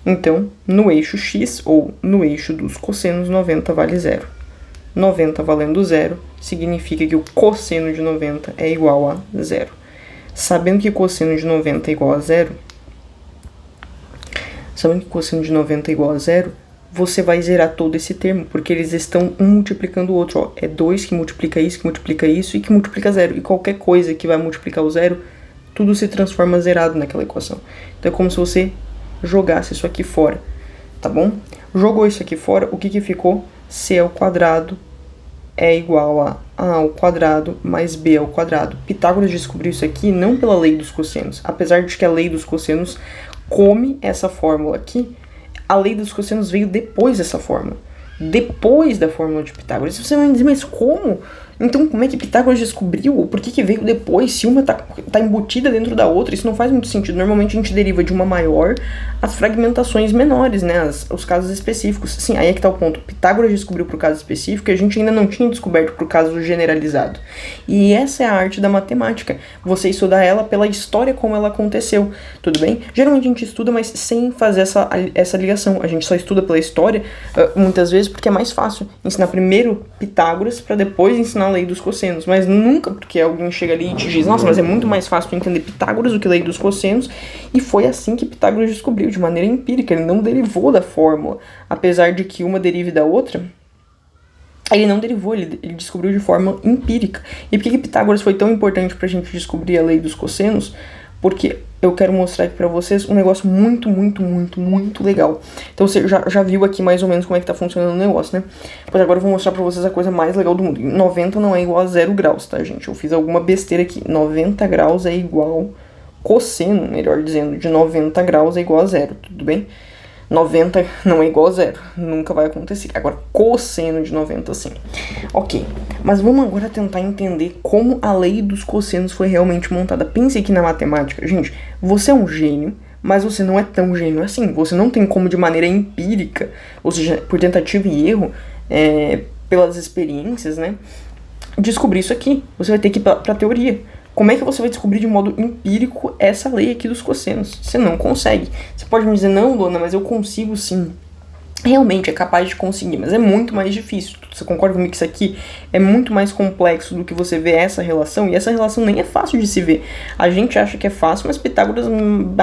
Então, no eixo x, ou no eixo dos cossenos, 90 vale 0. 90 valendo 0, significa que o cosseno de 90 é igual a 0. Sabendo que cosseno de 90 é igual a 0, você vai zerar todo esse termo, porque eles estão um multiplicando o outro. Ó, é 2 que multiplica isso e que multiplica 0. E qualquer coisa que vai multiplicar o 0, tudo se transforma zerado naquela equação. Então é como se você jogasse isso aqui fora, tá bom? Jogou isso aqui fora, o que ficou? C ao quadrado é igual a A ao quadrado mais B ao quadrado. Pitágoras descobriu isso aqui não pela lei dos cossenos, apesar de que a lei dos cossenos come essa fórmula aqui, a lei dos cossenos veio depois dessa fórmula. Depois da fórmula de Pitágoras. Você vai me dizer, mas como? Então, como é que Pitágoras descobriu? Por que veio depois? Se uma tá embutida dentro da outra, isso não faz muito sentido. Normalmente a gente deriva de uma maior as fragmentações menores, né? Os casos específicos. Sim, aí é que tá o ponto. Pitágoras descobriu pro caso específico e a gente ainda não tinha descoberto pro caso generalizado. E essa é a arte da matemática. Você estudar ela pela história como ela aconteceu. Tudo bem? Geralmente a gente estuda, mas sem fazer essa ligação. A gente só estuda pela história, muitas vezes, porque é mais fácil ensinar primeiro Pitágoras para depois ensinar a lei dos cossenos, mas nunca porque alguém chega ali e te diz, nossa, mas é muito mais fácil entender Pitágoras do que a lei dos cossenos, e foi assim que Pitágoras descobriu, de maneira empírica, ele não derivou da fórmula, apesar de que uma derive da outra, ele não derivou, ele descobriu de forma empírica. E por que Pitágoras foi tão importante pra gente descobrir a lei dos cossenos? Porque eu quero mostrar aqui pra vocês um negócio muito legal. Então você já viu aqui mais ou menos como é que tá funcionando o negócio, né? Pois agora eu vou mostrar pra vocês a coisa mais legal do mundo. 90 não é igual a 0 graus, tá, gente? Eu fiz alguma besteira aqui. 90 graus é igual... Cosseno, melhor dizendo, de 90 graus é igual a 0, tudo bem? 90 não é igual a 0, nunca vai acontecer. Agora, cosseno de 90 sim. Ok, mas vamos agora tentar entender como a lei dos cossenos foi realmente montada. Pense aqui na matemática. Gente, você é um gênio, mas você não é tão gênio assim. Você não tem como de maneira empírica, ou seja, por tentativa e erro, pelas experiências, né, descobrir isso aqui. Você vai ter que ir pra teoria. Como é que você vai descobrir de modo empírico essa lei aqui dos cossenos? Você não consegue. Você pode me dizer, não, Luana, mas eu consigo sim. Realmente é capaz de conseguir, mas é muito mais difícil. Você concorda comigo que isso aqui é muito mais complexo do que você vê essa relação? E essa relação nem é fácil de se ver. A gente acha que é fácil, mas Pitágoras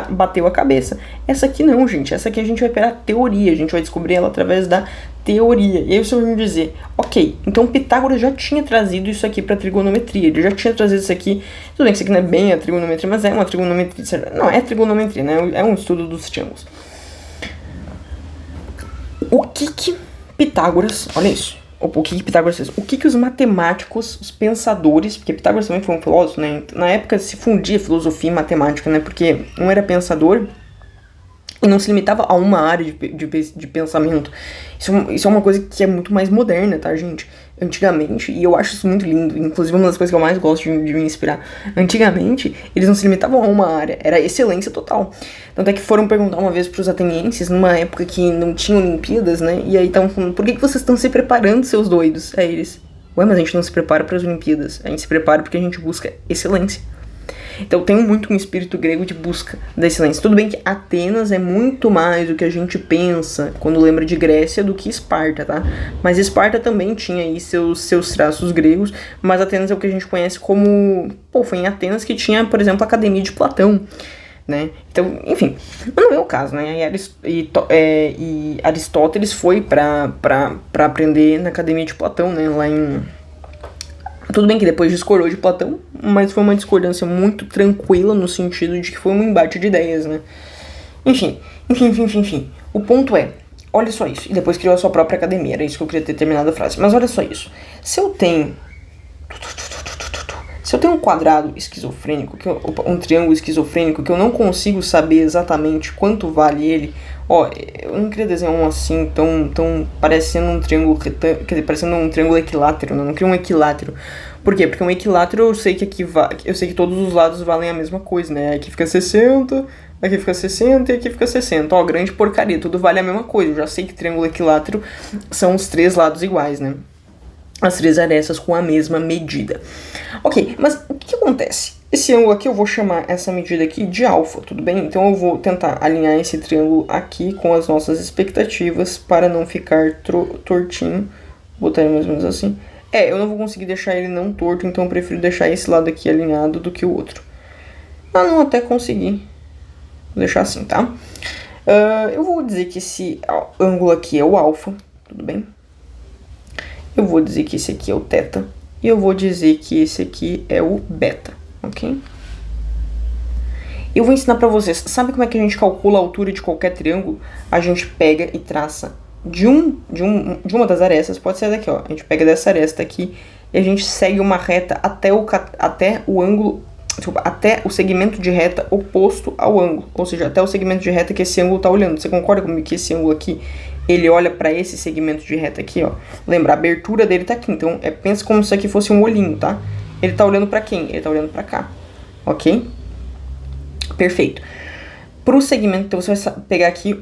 bateu a cabeça. Essa aqui não, gente. Essa aqui a gente vai pegar a teoria. A gente vai descobrir ela através da teoria. E aí você vai me dizer, ok, então Pitágoras já tinha trazido isso aqui para trigonometria. Ele já tinha trazido isso aqui. Tudo bem que isso aqui não é bem a trigonometria, mas é uma trigonometria. Não, é trigonometria, né? É um estudo dos triângulos. O que Pitágoras, olha isso, o que Pitágoras fez? O que os matemáticos, os pensadores, porque Pitágoras também foi um filósofo, né? Na época se fundia filosofia e matemática, né? Porque um era pensador e não se limitava a uma área de pensamento. Isso é uma coisa que é muito mais moderna, tá, gente? Antigamente, e eu acho isso muito lindo, inclusive uma das coisas que eu mais gosto de me inspirar. Antigamente, eles não se limitavam a uma área, era excelência total. Tanto é que foram perguntar uma vez pros atenienses, numa época que não tinha Olimpíadas, né? E aí estavam falando, por que vocês estão se preparando, seus doidos? Aí eles, ué, mas a gente não se prepara para as Olimpíadas, a gente se prepara porque a gente busca excelência. Então tem muito um espírito grego de busca da excelência. Tudo bem que Atenas é muito mais do que a gente pensa quando lembra de Grécia do que Esparta, tá? Mas Esparta também tinha aí seus traços gregos, mas Atenas é o que a gente conhece como... Pô, foi em Atenas que tinha, por exemplo, a Academia de Platão, né? Então, enfim, não é o caso, né? E Aristóteles foi pra aprender na Academia de Platão, né? Lá em... Tudo bem que depois discordou de Platão, mas foi uma discordância muito tranquila no sentido de que foi um embate de ideias, né? Enfim. O ponto é, olha só isso. E depois criou a sua própria academia, era isso que eu queria ter terminado a frase. Mas olha só isso. Se eu tenho Se eu tenho um quadrado esquizofrênico, um triângulo esquizofrênico, que eu não consigo saber exatamente quanto vale ele, ó, eu não queria desenhar um assim, tão parecendo um triângulo retângulo, quer dizer, parecendo um triângulo equilátero, né? Eu não queria um equilátero. Por quê? Porque um equilátero eu sei que eu sei que todos os lados valem a mesma coisa, né? Aqui fica 60, aqui fica 60 e aqui fica 60. Ó, grande porcaria, tudo vale a mesma coisa. Eu já sei que triângulo equilátero são os 3 lados iguais, né? As 3 arestas com a mesma medida. Ok, mas o que acontece? Esse ângulo aqui eu vou chamar essa medida aqui de alfa, tudo bem? Então eu vou tentar alinhar esse triângulo aqui com as nossas expectativas para não ficar tortinho. Vou botar ele mais ou menos assim. Eu não vou conseguir deixar ele não torto, então eu prefiro deixar esse lado aqui alinhado do que o outro. Ah, não, até consegui. Vou deixar assim, tá? Eu vou dizer que esse ângulo aqui é o alfa, tudo bem? Eu vou dizer que esse aqui é o θ. E eu vou dizer que esse aqui é o beta, ok? Eu vou ensinar pra vocês. Sabe como é que a gente calcula a altura de qualquer triângulo? A gente pega e traça de uma das arestas, pode ser daqui, ó. A gente pega dessa aresta aqui e a gente segue uma reta até o ângulo, desculpa, até o segmento de reta oposto ao ângulo. Ou seja, até o segmento de reta que esse ângulo tá olhando. Você concorda comigo que esse ângulo aqui, ele olha para esse segmento de reta aqui, ó. Lembra, a abertura dele tá aqui, então pensa como se isso aqui fosse um olhinho, tá? Ele tá olhando para quem? Ele tá olhando para cá, ok? Perfeito. Pro segmento, então você vai pegar aqui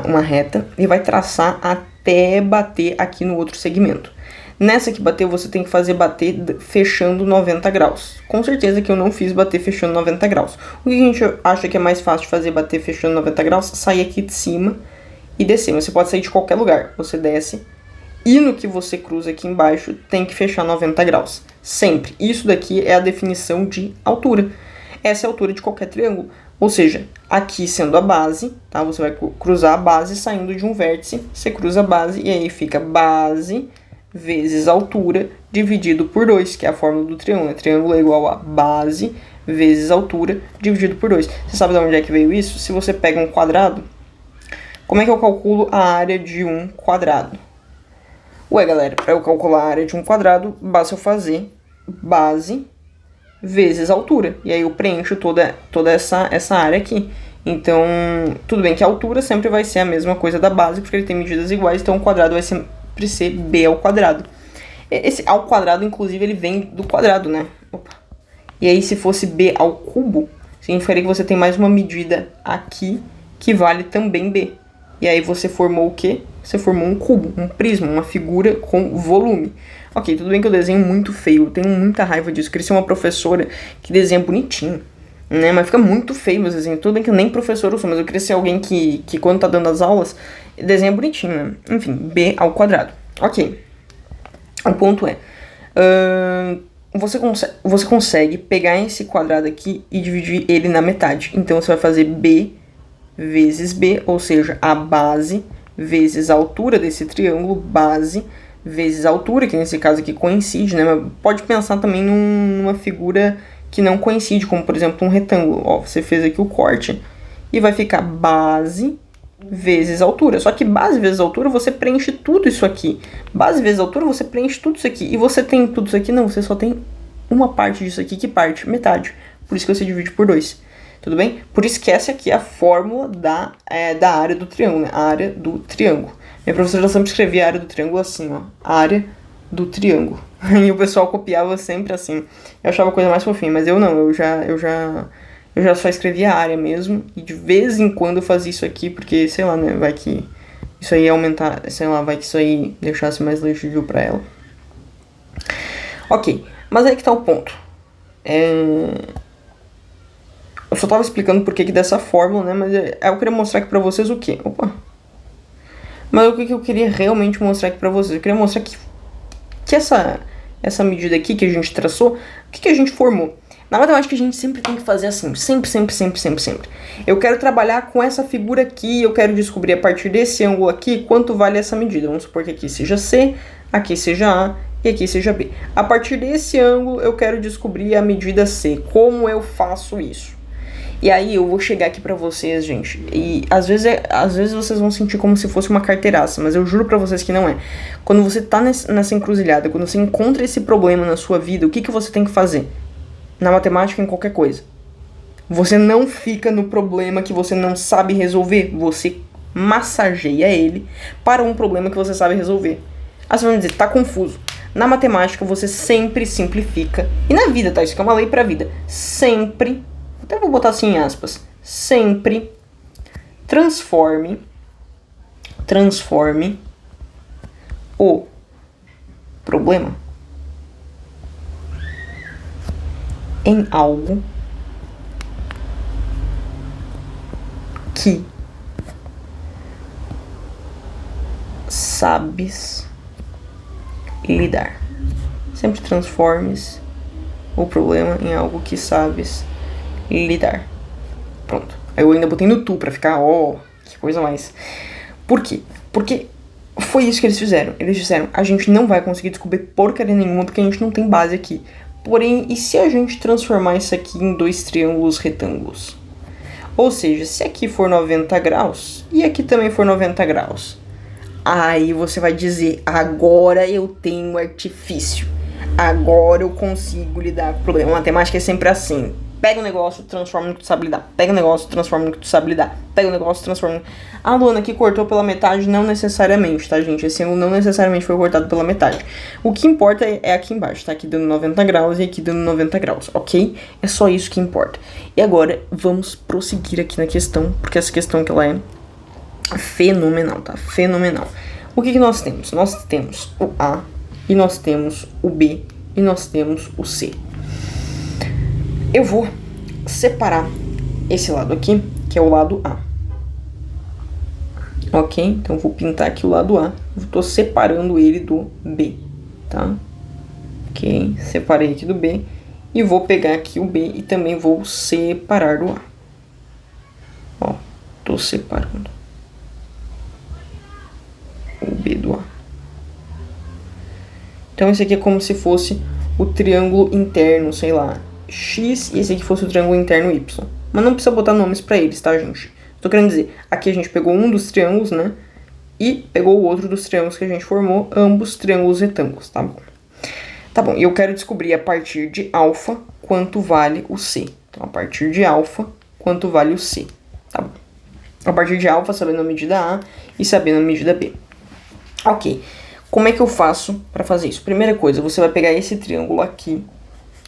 uma reta e vai traçar até bater aqui no outro segmento. Nessa que bateu, você tem que fazer bater fechando 90 graus. Com certeza que eu não fiz bater fechando 90 graus. O que a gente acha que é mais fácil de fazer bater fechando 90 graus? Sair aqui de cima e descer. Você pode sair de qualquer lugar. Você desce e no que você cruza aqui embaixo tem que fechar 90 graus. Sempre. Isso daqui é a definição de altura. Essa é a altura de qualquer triângulo. Ou seja, aqui sendo a base, tá? Você vai cruzar a base saindo de um vértice. Você cruza a base e aí fica base vezes altura dividido por 2, que é a fórmula do triângulo. O triângulo é igual a base vezes altura dividido por 2. Você sabe de onde é que veio isso? Se você pega um quadrado, como é que eu calculo a área de um quadrado? Ué, galera, para eu calcular a área de um quadrado, basta eu fazer base vezes altura. E aí eu preencho toda essa área aqui. Então, tudo bem que a altura sempre vai ser a mesma coisa da base, porque ele tem medidas iguais, então o quadrado vai sempre ser b ao quadrado. Esse ao quadrado, inclusive, ele vem do quadrado, né? Opa. E aí, se fosse b ao cubo, significaria que você tem mais uma medida aqui que vale também b. E aí você formou o quê? Você formou um cubo, um prisma, uma figura com volume. Ok, tudo bem que eu desenho muito feio, eu tenho muita raiva disso. Eu queria ser uma professora que desenha bonitinho, né? Mas fica muito feio meus desenhos. Tudo bem que eu nem professor eu sou, mas eu queria ser alguém que quando tá dando as aulas, desenha bonitinho, né? Enfim, b ao quadrado. Ok. O ponto é... você consegue pegar esse quadrado aqui e dividir ele na metade. Então você vai fazer b vezes b, ou seja, a base vezes a altura desse triângulo, base vezes a altura, que nesse caso aqui coincide, né? Mas pode pensar também numa figura que não coincide, como por exemplo um retângulo. Ó, você fez aqui o corte e vai ficar base vezes altura. Só que base vezes altura você preenche tudo isso aqui. Base vezes altura você preenche tudo isso aqui. E você tem tudo isso aqui? Não, você só tem uma parte disso aqui que parte, metade. Por isso que você divide por 2. Tudo bem? Por isso que essa aqui é a fórmula da área do triângulo, né? A área do triângulo. Minha professora sempre escrevia a área do triângulo assim, ó. A área do triângulo. E o pessoal copiava sempre assim. Eu achava a coisa mais fofinha, mas eu não. Eu já só escrevia a área mesmo. E de vez em quando eu fazia isso aqui, porque, sei lá, né? Vai que isso aí ia aumentar, sei lá, vai que isso aí deixasse mais legível pra ela. Ok, mas aí que tá o ponto. Eu só tava explicando por que dessa fórmula, né? Mas eu queria mostrar aqui pra vocês o quê? Opa! Mas o que eu queria realmente mostrar aqui pra vocês? Eu queria mostrar que essa medida aqui que a gente traçou, o que a gente formou? Na matemática a gente sempre tem que fazer assim, sempre. Eu quero trabalhar com essa figura aqui, eu quero descobrir a partir desse ângulo aqui quanto vale essa medida. Vamos supor que aqui seja C, aqui seja A e aqui seja B. A partir desse ângulo eu quero descobrir a medida C. Como eu faço isso? E aí eu vou chegar aqui pra vocês, gente, e às vezes vocês vão sentir como se fosse uma carteiraça, mas eu juro pra vocês que não é. Quando você tá nessa encruzilhada, quando você encontra esse problema na sua vida, o que você tem que fazer? Na matemática, em qualquer coisa. Você não fica no problema que você não sabe resolver, você massageia ele para um problema que você sabe resolver. Aí você vai me dizer, tá confuso. Na matemática você sempre simplifica. E na vida, tá? Isso aqui é uma lei pra vida. Sempre, até vou botar assim em aspas, sempre transforme o problema em algo que sabes lidar. Sempre transformes o problema em algo que sabes lidar. Pronto. Eu ainda botei no tu pra ficar, que coisa mais. Por quê? Porque foi isso que eles fizeram. Eles disseram, a gente não vai conseguir descobrir porcaria nenhuma porque a gente não tem base aqui. Porém, e se a gente transformar isso aqui em 2 triângulos retângulos? Ou seja, se aqui for 90 graus e aqui também for 90 graus, aí você vai dizer, agora eu tenho artifício. Agora eu consigo lidar com o problema. A matemática é sempre assim. Pega um negócio, transforma no que tu sabe lidar. Pega um negócio, transforma no que tu sabe lidar. Pega um negócio, transforma no... A Luana aqui cortou pela metade, não necessariamente, tá, gente? Esse ângulo não necessariamente foi cortado pela metade. O que importa é aqui embaixo, tá? Aqui dando 90 graus e aqui dando 90 graus, ok? É só isso que importa. E agora, vamos prosseguir aqui na questão, porque essa questão que ela é fenomenal, tá? Fenomenal. O que nós temos? Nós temos o A, e nós temos o B, e nós temos o C. Eu vou separar esse lado aqui, que é o lado A. Ok? Então, vou pintar aqui o lado A. Estou separando ele do B, tá? Ok? Separei aqui do B. E vou pegar aqui o B e também vou separar do A. Ó, estou separando o B do A. Então, esse aqui é como se fosse o triângulo interno, sei lá, X, e esse aqui fosse o triângulo interno Y. Mas não precisa botar nomes pra eles, tá, gente? Tô querendo dizer, aqui a gente pegou um dos triângulos, né? E pegou o outro dos triângulos que a gente formou, ambos triângulos retângulos, tá bom? Tá bom, e eu quero descobrir a partir de alfa quanto vale o C. Então, a partir de alfa, quanto vale o C, tá bom? A partir de alfa, sabendo a medida A e sabendo a medida B. Ok, como é que eu faço pra fazer isso? Primeira coisa, você vai pegar esse triângulo aqui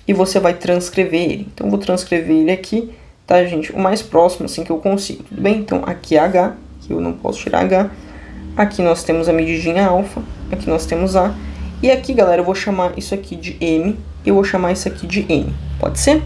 e você vai transcrever ele. Então, eu vou transcrever ele aqui, tá, gente? O mais próximo, assim, que eu consigo, tudo bem? Então, aqui é H, que eu não posso tirar H. Aqui nós temos a medidinha alfa, aqui nós temos A. E aqui, galera, eu vou chamar isso aqui de M, e eu vou chamar isso aqui de N. Pode ser?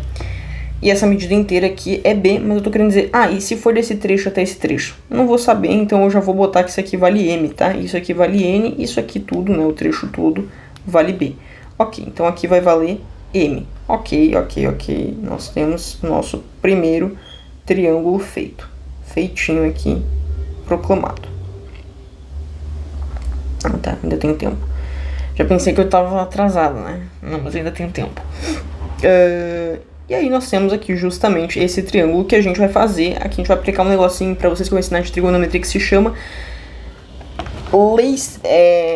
E essa medida inteira aqui é B, mas eu tô querendo dizer, e se for desse trecho até esse trecho? Eu não vou saber, então eu já vou botar que isso aqui vale M, tá? Isso aqui vale N, isso aqui tudo, né, o trecho todo, vale B. Ok, então aqui vai valer M. Ok. Nós temos nosso primeiro triângulo feito. Feitinho aqui, proclamado. Tá, ainda tem tempo. Já pensei que eu tava atrasado, né? Não, mas ainda tem tempo. E aí nós temos aqui justamente esse triângulo que a gente vai fazer. Aqui a gente vai aplicar um negocinho pra vocês que eu vou ensinar de trigonometria que se chama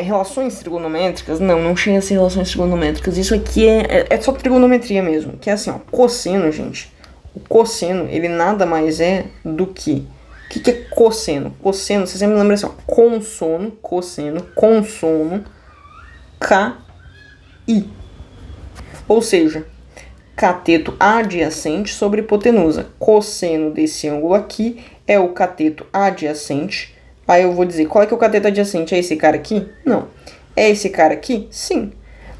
relações trigonométricas. Não chega a ser relações trigonométricas. Isso aqui é só trigonometria mesmo. Que é assim, ó, cosseno, gente. O cosseno, ele nada mais é do que... O que é cosseno? Cosseno, você sempre lembra assim, ó, consono, cosseno, consono, K-I. Ou seja, cateto adjacente sobre hipotenusa. Cosseno desse ângulo aqui é o cateto adjacente. Aí eu vou dizer, qual é que é o cateto adjacente? É esse cara aqui? Não. É esse cara aqui? Sim.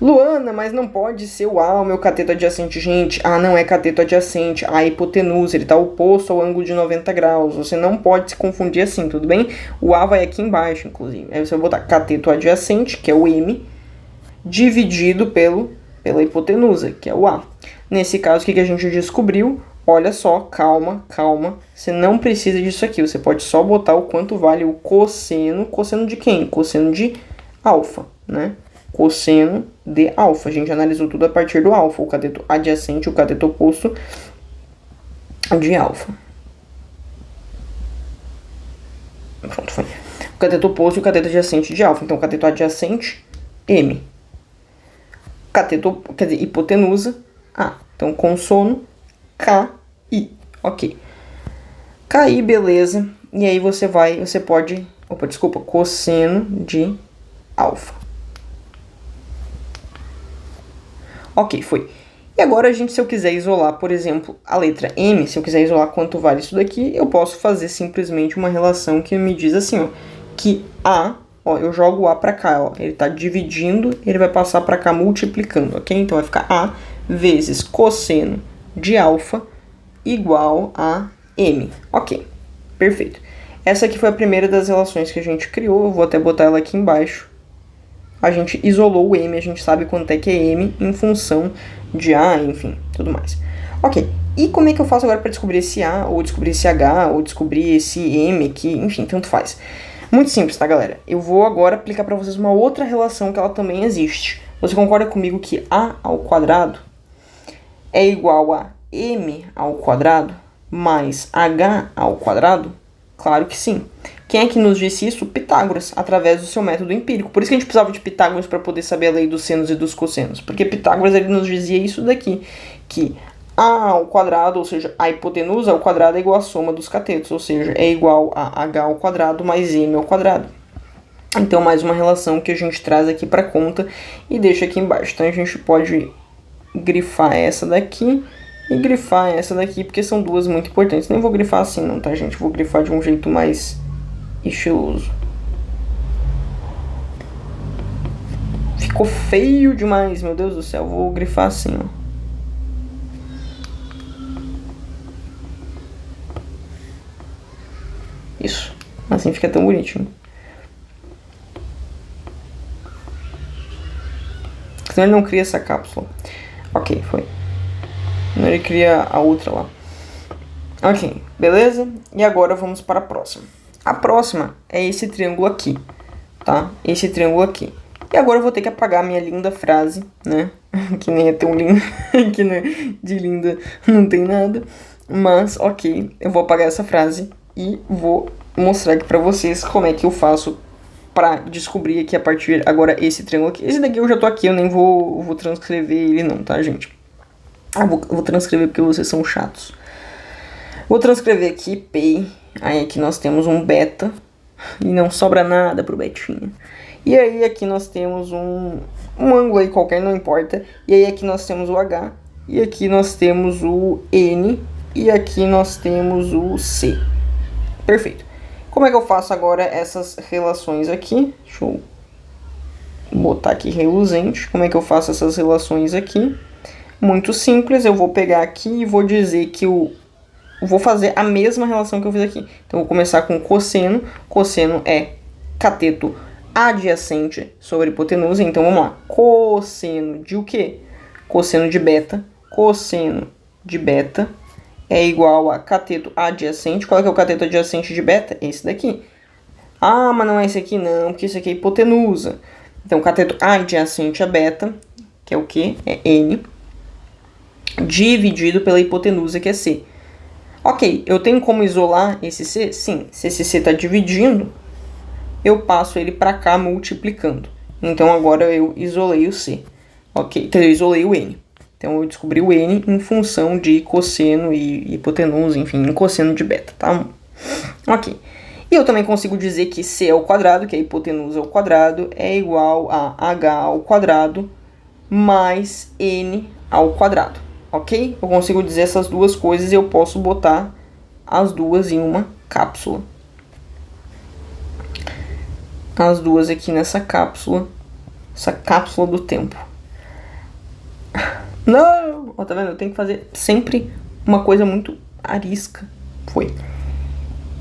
Luana, mas não pode ser o meu cateto adjacente. Gente, não é cateto adjacente. A hipotenusa, ele está oposto ao ângulo de 90 graus. Você não pode se confundir assim, tudo bem? O A vai aqui embaixo, inclusive. Aí você vai botar cateto adjacente, que é o M, dividido pela hipotenusa, que é o A. Nesse caso, o que a gente descobriu? Olha só, calma. Você não precisa disso aqui. Você pode só botar o quanto vale o cosseno. Cosseno de quem? Cosseno de alfa, né? Cosseno de alfa. A gente analisou tudo a partir do alfa. O cateto adjacente e o cateto oposto de alfa. Pronto, foi. O cateto oposto e o cateto adjacente de alfa. Então, o cateto adjacente, M. Cateto, quer dizer, hipotenusa, A. Então, consono, KI. Ok. KI, beleza. E aí você pode... Opa, desculpa. Cosseno de alfa. Ok, foi. E agora, se eu quiser isolar, por exemplo, a letra M, se eu quiser isolar quanto vale isso daqui, eu posso fazer simplesmente uma relação que me diz assim, ó, que A, ó, eu jogo o A pra cá, ó, ele tá dividindo, ele vai passar pra cá multiplicando, ok? Então vai ficar A vezes cosseno de alfa igual a M. Ok, perfeito. Essa aqui foi a primeira das relações que a gente criou, eu vou até botar ela aqui embaixo. A gente isolou o M, a gente sabe quanto é que é M em função de A, enfim, tudo mais. Ok, e como é que eu faço agora para descobrir esse A, ou descobrir esse H, ou descobrir esse M aqui, enfim, tanto faz. Muito simples, tá, galera? Eu vou agora aplicar para vocês uma outra relação que ela também existe. Você concorda comigo que A ao quadrado é igual a M ao quadrado mais H ao quadrado? Claro que sim. Quem é que nos disse isso? Pitágoras, através do seu método empírico. Por isso que a gente precisava de Pitágoras para poder saber a lei dos senos e dos cossenos. Porque Pitágoras ele nos dizia isso daqui, que A ao quadrado, ou seja, a hipotenusa ao quadrado é igual à soma dos catetos, ou seja, é igual a H ao quadrado mais M ao quadrado. Então, mais uma relação que a gente traz aqui para conta e deixa aqui embaixo. Então, a gente pode grifar essa daqui e grifar essa daqui, porque são duas muito importantes. Nem vou grifar assim não, tá, gente? Vou grifar de um jeito mais estiloso. Ficou feio demais, meu Deus do céu. Vou grifar assim, ó. Isso. Assim fica tão bonitinho. Senão ele não cria essa cápsula. Ok, foi. Senão ele cria a outra lá. Ok, beleza? E agora vamos para a próxima. A próxima é esse triângulo aqui, tá? Esse triângulo aqui. E agora eu vou ter que apagar a minha linda frase, né? Que nem é tão linda, que de linda não tem nada. Mas, ok, eu vou apagar essa frase e vou mostrar aqui pra vocês como é que eu faço pra descobrir aqui a partir agora esse triângulo aqui. Esse daqui eu já tô aqui, eu nem vou transcrever ele não, tá, gente? Vou transcrever porque vocês são chatos. Vou transcrever aqui P. Aí aqui nós temos um beta. E não sobra nada pro betinho. E aí aqui nós temos um ângulo aí qualquer, não importa. E aí aqui nós temos o H. E aqui nós temos o N. E aqui nós temos o C. Perfeito. Como é que eu faço agora essas relações aqui? Deixa eu botar aqui reluzente. Como é que eu faço essas relações aqui? Muito simples. Eu vou pegar aqui e vou dizer que vou fazer a mesma relação que eu fiz aqui. Então, vou começar com cosseno. Cosseno é cateto adjacente sobre hipotenusa. Então, vamos lá. Cosseno de o quê? Cosseno de beta. Cosseno de beta é igual a cateto adjacente. Qual é que é o cateto adjacente de beta? Esse daqui. Ah, mas não é esse aqui não, porque esse aqui é hipotenusa. Então, cateto adjacente a beta, que é o quê? É N, dividido pela hipotenusa, que é C. Ok, eu tenho como isolar esse C? Sim, se esse C está dividindo, eu passo ele para cá multiplicando. Então agora eu isolei o C. Ok, então eu isolei o N. Então eu descobri o N em função de cosseno e hipotenusa, enfim, em cosseno de beta, tá? Ok. E eu também consigo dizer que C ao quadrado, que é a hipotenusa ao quadrado, é igual a H ao quadrado mais N ao quadrado. Ok? Eu consigo dizer essas duas coisas e eu posso botar as duas em uma cápsula. As duas aqui nessa cápsula. Essa cápsula do tempo. Não! Ó, tá vendo? Eu tenho que fazer sempre uma coisa muito arisca. Foi.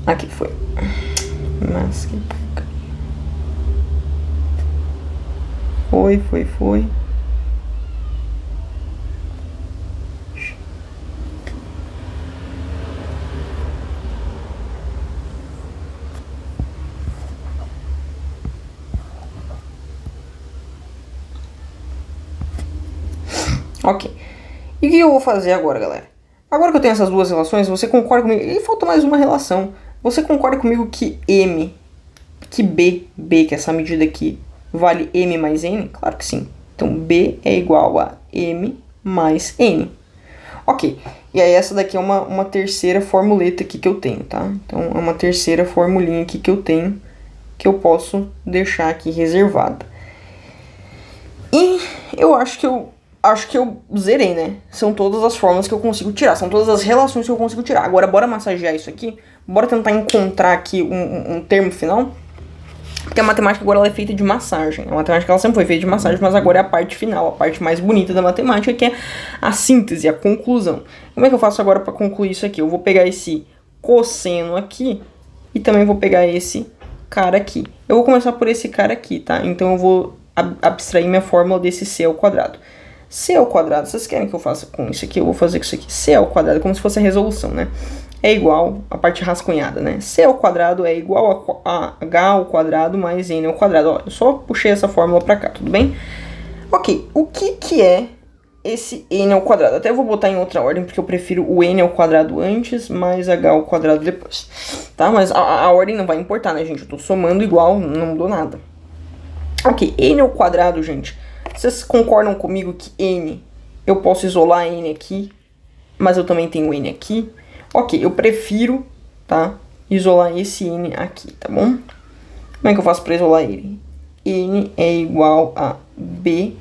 Aqui foi. Mas que... Foi. Ok. E o que eu vou fazer agora, galera? Agora que eu tenho essas duas relações, você concorda comigo? E falta mais uma relação. Você concorda comigo que B, que é essa medida aqui, vale M mais N? Claro que sim. Então, B é igual a M mais N. Ok, e aí essa daqui é uma terceira formuleta aqui que eu tenho, tá? Então, é uma terceira formulinha aqui que eu tenho, que eu posso deixar aqui reservada. E eu acho que eu zerei, né? São todas as fórmulas que eu consigo tirar, são todas as relações que eu consigo tirar. Agora, bora massagear isso aqui, bora tentar encontrar aqui um termo final. Porque a matemática agora ela é feita de massagem. A matemática ela sempre foi feita de massagem, mas agora é a parte final, a parte mais bonita da matemática, que é a síntese, a conclusão. Como é que eu faço agora para concluir isso aqui? Eu vou pegar esse cosseno aqui e também vou pegar esse cara aqui. Eu vou começar por esse cara aqui, tá? Então eu vou abstrair minha fórmula desse c ao quadrado. C ao quadrado, vocês querem que eu faça com isso aqui? Eu vou fazer com isso aqui. C ao quadrado, como se fosse a resolução, né? É igual a parte rascunhada, né? C ao quadrado é igual a H ao quadrado mais N ao quadrado. Ó, eu só puxei essa fórmula pra cá, tudo bem? Ok, o que é esse N ao quadrado? Até eu vou botar em outra ordem, porque eu prefiro o N ao quadrado antes, mais H ao quadrado depois. Tá? Mas a ordem não vai importar, né, gente? Eu tô somando igual, não mudou nada. Ok, N ao quadrado, gente. Vocês concordam comigo que N, eu posso isolar N aqui, mas eu também tenho N aqui? Ok, eu prefiro, tá, isolar esse N aqui, tá bom? Como é que eu faço para isolar ele? N é igual a B,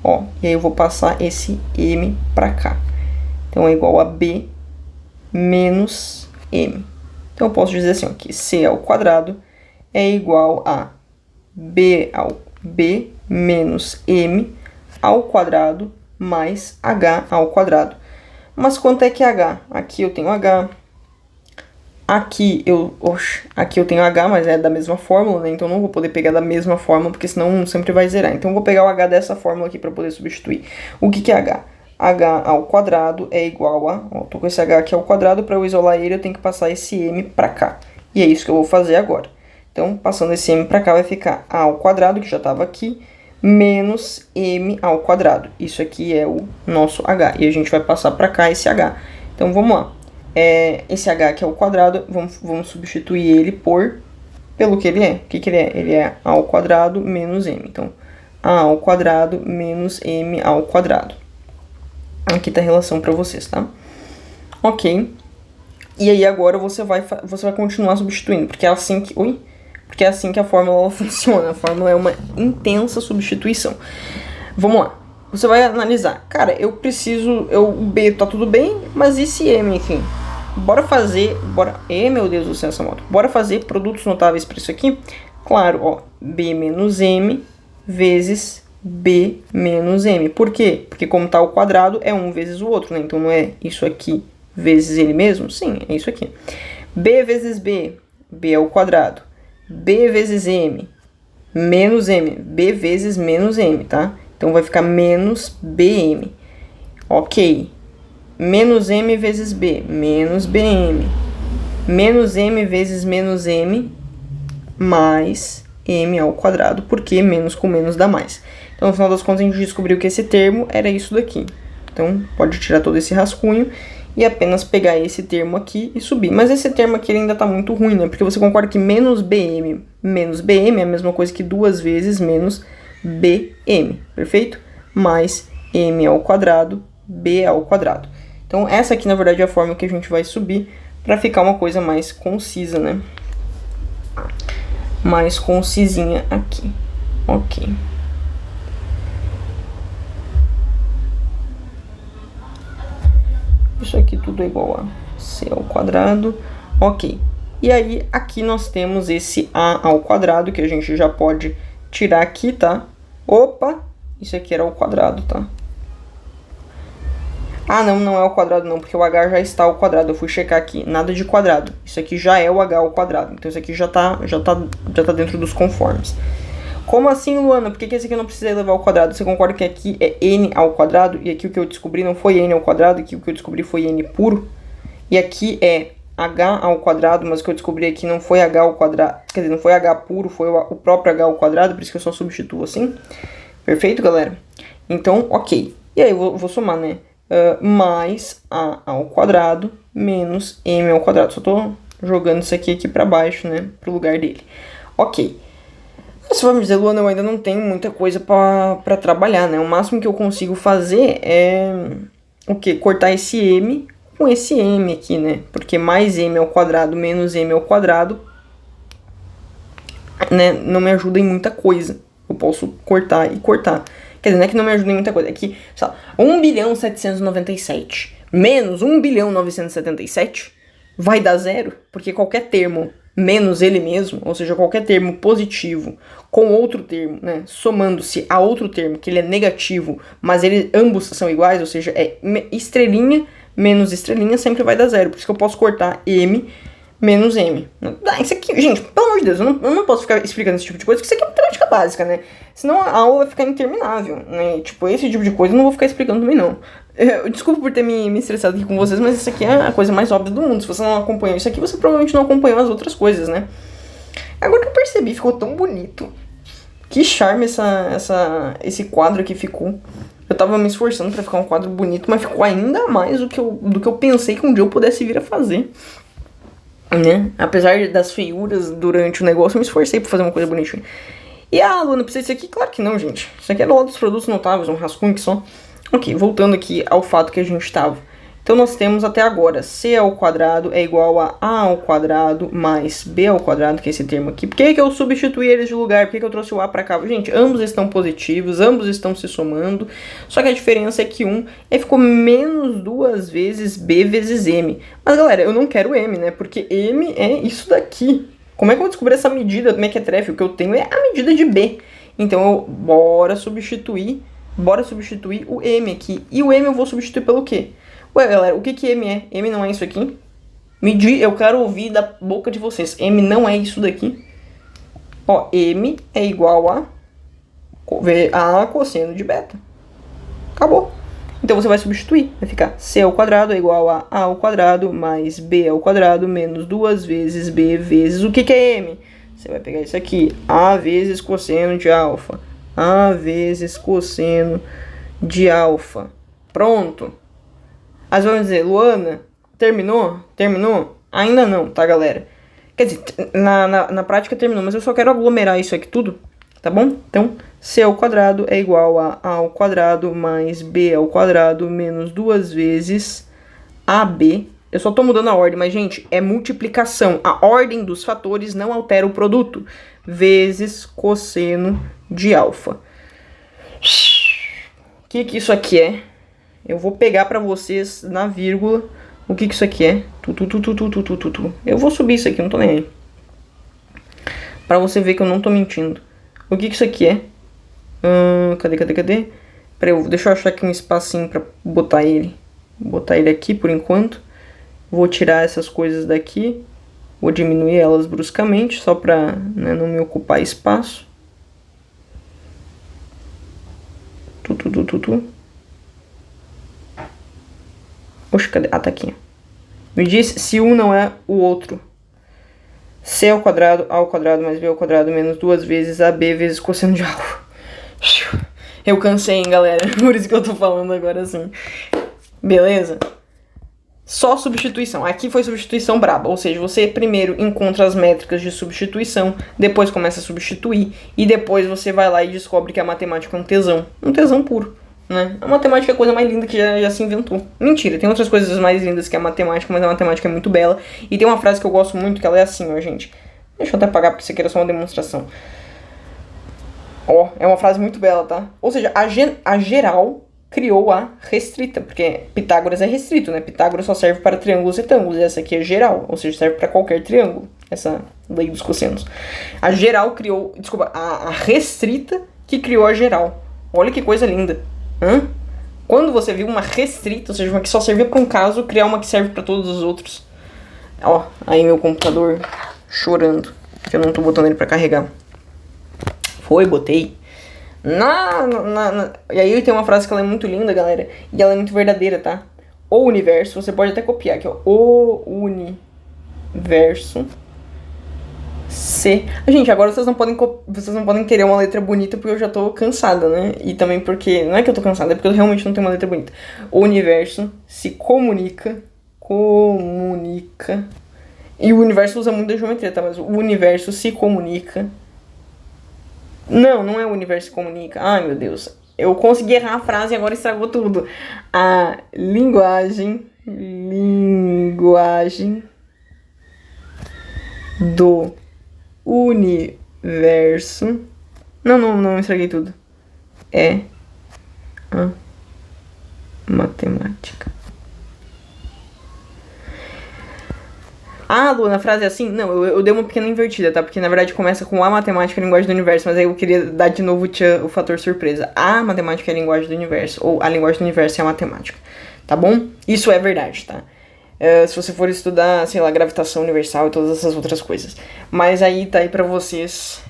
ó, e aí eu vou passar esse M para cá. Então é igual a B menos M. Então eu posso dizer assim, ó, que C ao quadrado é igual a B menos M ao quadrado mais H ao quadrado. Mas quanto é que é H? Aqui eu tenho H. Aqui eu tenho H, mas é da mesma fórmula, né? Então eu não vou poder pegar da mesma fórmula, porque senão sempre vai zerar. Então eu vou pegar o H dessa fórmula aqui para poder substituir. O que é H? H ao quadrado é igual a... Ó, tô com esse H aqui ao quadrado, para eu isolar ele eu tenho que passar esse M para cá. E é isso que eu vou fazer agora. Então, passando esse M para cá vai ficar A ao quadrado, que já estava aqui, menos M ao quadrado. Isso aqui é o nosso H. E a gente vai passar para cá esse H. Então, vamos lá. Esse H aqui é o quadrado, vamos substituir ele pelo que ele é. O que ele é? Ele é A ao quadrado menos M. Então, A ao quadrado menos M ao quadrado. Aqui tá a relação para vocês, tá? Ok. E aí agora você vai continuar substituindo, porque é assim que... Porque é assim que a fórmula funciona. A fórmula é uma intensa substituição. Vamos lá. Você vai analisar. Cara, o B tá tudo bem, mas e esse M, enfim? Meu Deus do céu, essa moto. Bora fazer produtos notáveis para isso aqui? Claro, ó. B menos M vezes B menos M. Por quê? Porque como tá ao quadrado, é um vezes o outro, né? Então não é isso aqui vezes ele mesmo? Sim, é isso aqui. B vezes B. B ao quadrado. B vezes M, menos M, B vezes menos M, tá? Então vai ficar menos BM. Ok. Menos M vezes B, menos BM. Menos M vezes menos M, mais M ao quadrado, porque menos com menos dá mais. Então, no final das contas, a gente descobriu que esse termo era isso daqui. Então, pode tirar todo esse rascunho e apenas pegar esse termo aqui e subir. Mas esse termo aqui ele ainda tá muito ruim, né? Porque você concorda que menos BM menos BM é a mesma coisa que 2 vezes menos BM, perfeito? Mais M ao quadrado, B ao quadrado. Então essa aqui na verdade é a forma que a gente vai subir para ficar uma coisa mais concisa, né? Mais concisinha aqui. Ok. Isso aqui tudo é igual a C ao quadrado. Ok. E aí, aqui nós temos esse A ao quadrado, que a gente já pode tirar aqui, tá? Opa! Isso aqui era ao quadrado, tá? Ah, não é ao quadrado não, porque o H já está ao quadrado. Eu fui checar aqui, nada de quadrado. Isso aqui já é o H ao quadrado. Então, isso aqui já tá dentro dos conformes. Como assim, Luana? Por que esse aqui não precisa levar ao quadrado? Você concorda que aqui é N ao quadrado? E aqui o que eu descobri não foi N ao quadrado, aqui o que eu descobri foi N puro. E aqui é H ao quadrado, mas o que eu descobri aqui não foi H ao quadrado. Quer dizer, não foi H puro, foi o próprio H ao quadrado, por isso que eu só substituo assim. Perfeito, galera? Então, ok. E aí, eu vou somar, né? mais a ao quadrado menos m ao quadrado. Só tô jogando isso aqui para baixo, né, pro lugar dele. Ok. Mas vamos dizer, Luana, eu ainda não tenho muita coisa para trabalhar, né? O máximo que eu consigo fazer é o quê? Cortar esse m com esse m aqui, né? Porque mais m ao quadrado menos m ao quadrado, né, não me ajuda em muita coisa. Eu posso cortar e cortar. Quer dizer, não é que não me ajuda em muita coisa. É que, sei lá, 1.797 menos 1.977 vai dar zero, porque qualquer termo menos ele mesmo, ou seja, qualquer termo positivo com outro termo, né, somando-se a outro termo, que ele é negativo, mas ambos são iguais, ou seja, é estrelinha menos estrelinha, sempre vai dar zero. Por isso que eu posso cortar m menos m. Isso aqui, gente, pelo amor de Deus, eu não posso ficar explicando esse tipo de coisa, porque isso aqui é matemática básica, né? Senão a aula vai ficar interminável, né? Tipo, esse tipo de coisa eu não vou ficar explicando também, não. Desculpa por ter me estressado aqui com vocês, mas isso aqui é a coisa mais óbvia do mundo. Se você não acompanhou isso aqui, você provavelmente não acompanhou as outras coisas, né? Agora que eu percebi, ficou tão bonito. Que charme esse quadro aqui ficou. Eu tava me esforçando pra ficar um quadro bonito, mas ficou ainda mais do que eu pensei que um dia eu pudesse vir a fazer. Né? Apesar das feiuras durante o negócio, eu me esforcei pra fazer uma coisa bonitinha. E Luana, precisa disso aqui? Claro que não, gente. Isso aqui era lá dos produtos notáveis, um rascunho que só. Ok, voltando aqui ao fato que a gente estava. Então nós temos até agora c ao quadrado é igual a ao quadrado mais b ao quadrado, que é esse termo aqui. Por que eu substituí eles de lugar? Por que eu trouxe o a para cá? Gente, ambos estão positivos, ambos estão se somando. Só que a diferença é que ficou menos 2 vezes b vezes m. Mas galera, eu não quero m, né? Porque m é isso daqui. Como é que eu vou descobrir essa medida do mequetrefe? O que eu tenho é a medida de b. Então bora substituir o m aqui. E o m eu vou substituir pelo quê? Ué, galera, o que m é? M não é isso aqui? Eu quero ouvir da boca de vocês. M não é isso daqui. Ó, m é igual a cosseno de beta. Acabou. Então você vai substituir. Vai ficar c ao quadrado é igual a ao quadrado mais b ao quadrado menos 2 vezes b vezes... O que é m? Você vai pegar isso aqui. A vezes cosseno de alfa. A vezes cosseno de alfa. Pronto. Aí vamos dizer, Luana, terminou? Terminou? Ainda não, tá, galera? Quer dizer, na prática terminou, mas eu só quero aglomerar isso aqui tudo, tá bom? Então, c ao quadrado é igual a ao quadrado mais b ao quadrado menos 2 vezes ab. Eu só tô mudando a ordem, mas, gente, é multiplicação. A ordem dos fatores não altera o produto. Vezes cosseno de alfa. O que isso aqui é? Eu vou pegar pra vocês na vírgula o que isso aqui é. Eu vou subir isso aqui, não tô nem aí. Pra você ver que eu não tô mentindo. O que isso aqui é? Cadê? Peraí, deixa eu achar aqui um espacinho pra botar ele. Vou botar ele aqui por enquanto. Vou tirar essas coisas daqui. Vou diminuir elas bruscamente, só pra, né, não me ocupar espaço. Oxe, cadê? Ah, tá aqui. Me diz se um não é o outro. C ao quadrado mais b ao quadrado menos 2 vezes AB vezes cosseno de alfa. Eu cansei, hein, galera. Por isso que eu tô falando agora assim. Beleza? Só substituição. Aqui foi substituição braba. Ou seja, você primeiro encontra as métricas de substituição, depois começa a substituir, e depois você vai lá e descobre que a matemática é um tesão. Um tesão puro. Né? A matemática é a coisa mais linda que já se inventou. Mentira, tem outras coisas mais lindas que a matemática, mas a matemática é muito bela. E tem uma frase que eu gosto muito, que ela é assim, ó, gente. Deixa eu até apagar, porque isso aqui era só uma demonstração. Ó, é uma frase muito bela, tá? Ou seja, a geral criou a restrita, porque Pitágoras é restrito, né? Pitágoras só serve para triângulos e retângulos, e essa aqui é geral, ou seja, serve para qualquer triângulo, essa lei dos cossenos. A geral criou, desculpa, a restrita que criou a geral. Olha que coisa linda. Quando você viu uma restrita, ou seja, uma que só servia para um caso, criar uma que serve para todos os outros. Ó, aí meu computador chorando, que eu não tô botando ele para carregar. Botei. E aí tem uma frase que ela é muito linda, galera, e ela é muito verdadeira, tá? O universo, você pode até copiar aqui, ó. O universo C. Gente, agora vocês não podem querer uma letra bonita porque eu já tô cansada, né? E também porque, não é que eu tô cansada, é porque eu realmente não tenho uma letra bonita. O universo se comunica. E o universo usa muito da geometria, tá? Mas o universo se comunica. Não é o universo se comunica. Ai, meu Deus. Eu consegui errar a frase e agora estragou tudo. A linguagem do universo. Não estraguei tudo. É a matemática. Ah, Lu, na frase é assim? Não, eu dei uma pequena invertida, tá? Porque na verdade começa com a matemática e a linguagem do universo, mas aí eu queria dar de novo o fator surpresa. A matemática é a linguagem do universo, ou a linguagem do universo é a matemática, tá bom? Isso é verdade, tá? Se você for estudar, sei lá, gravitação universal e todas essas outras coisas. Mas aí tá aí pra vocês.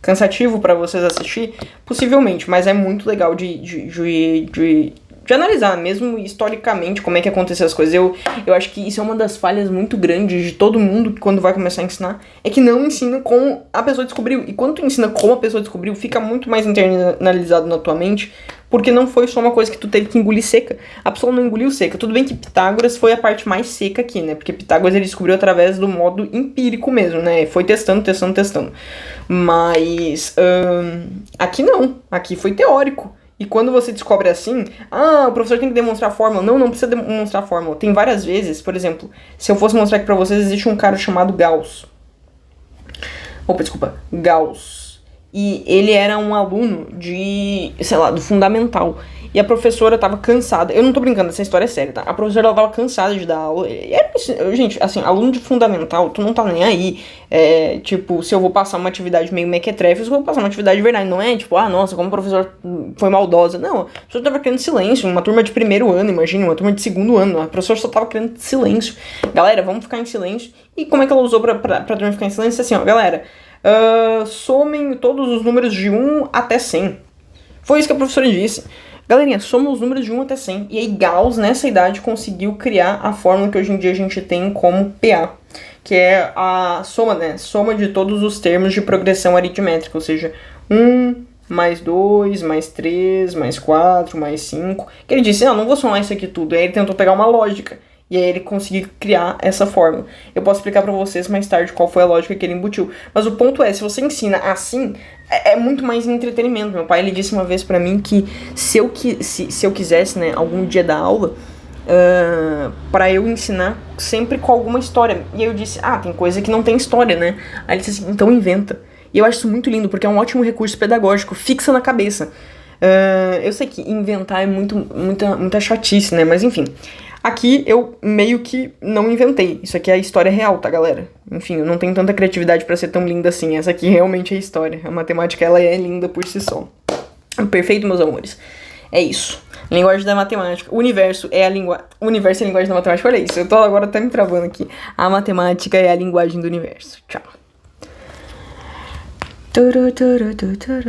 Cansativo pra vocês assistir? Possivelmente, mas é muito legal de analisar, mesmo historicamente, como é que aconteceu as coisas. Eu acho que isso é uma das falhas muito grandes de todo mundo quando vai começar a ensinar, é que não ensina como a pessoa descobriu. E quando tu ensina como a pessoa descobriu, fica muito mais internalizado na tua mente, porque não foi só uma coisa que tu teve que engolir seca. A pessoa não engoliu seca. Tudo bem que Pitágoras foi a parte mais seca aqui, né? Porque Pitágoras ele descobriu através do modo empírico mesmo, né? Foi testando. Mas aqui não. Aqui foi teórico. E quando você descobre assim, o professor tem que demonstrar a fórmula. Não precisa demonstrar a fórmula. Tem várias vezes, por exemplo, se eu fosse mostrar aqui pra vocês, existe um cara chamado Gauss. Gauss. E ele era um aluno do fundamental. E a professora tava cansada. Eu não tô brincando, essa história é séria, tá? A professora, ela tava cansada de dar aula. Gente, assim, aluno de fundamental, tu não tá nem aí. Tipo, se eu vou passar uma atividade meio mequetrefe, eu vou passar uma atividade de verdade. Não é tipo, nossa, como a professora foi maldosa. Não, a professora tava querendo silêncio. Uma turma de primeiro ano, imagina, uma turma de segundo ano. A professora só tava querendo silêncio. Galera, vamos ficar em silêncio. E como é que ela usou pra turma ficar em silêncio? Assim, ó, galera, somem todos os números de 1 até 100. Foi isso que a professora disse. Galerinha, soma os números de 1 até 100. E aí Gauss, nessa idade, conseguiu criar a fórmula que hoje em dia a gente tem como PA. Que é a soma, né? Soma de todos os termos de progressão aritmétrica. Ou seja, 1, mais 2, mais 3, mais 4, mais 5. Que ele disse, não vou somar isso aqui tudo. Aí ele tentou pegar uma lógica. E aí ele conseguiu criar essa fórmula. Eu posso explicar pra vocês mais tarde qual foi a lógica que ele embutiu. Mas o ponto é, se você ensina assim, é muito mais entretenimento. Meu pai, ele disse uma vez pra mim que se eu quisesse, né, algum dia dar aula, pra eu ensinar sempre com alguma história. E aí eu disse, tem coisa que não tem história, né? Aí ele disse assim, então inventa. E eu acho isso muito lindo, porque é um ótimo recurso pedagógico, fixa na cabeça. Eu sei que inventar é muita chatice, né? Mas enfim... Aqui eu meio que não inventei. Isso aqui é a história real, tá, galera? Enfim, eu não tenho tanta criatividade pra ser tão linda assim. Essa aqui realmente é a história. A matemática, ela é linda por si só. Perfeito, meus amores. É isso. Linguagem da matemática. O universo é a linguagem da matemática. Olha isso, eu tô agora até me travando aqui. A matemática é a linguagem do universo. Tchau.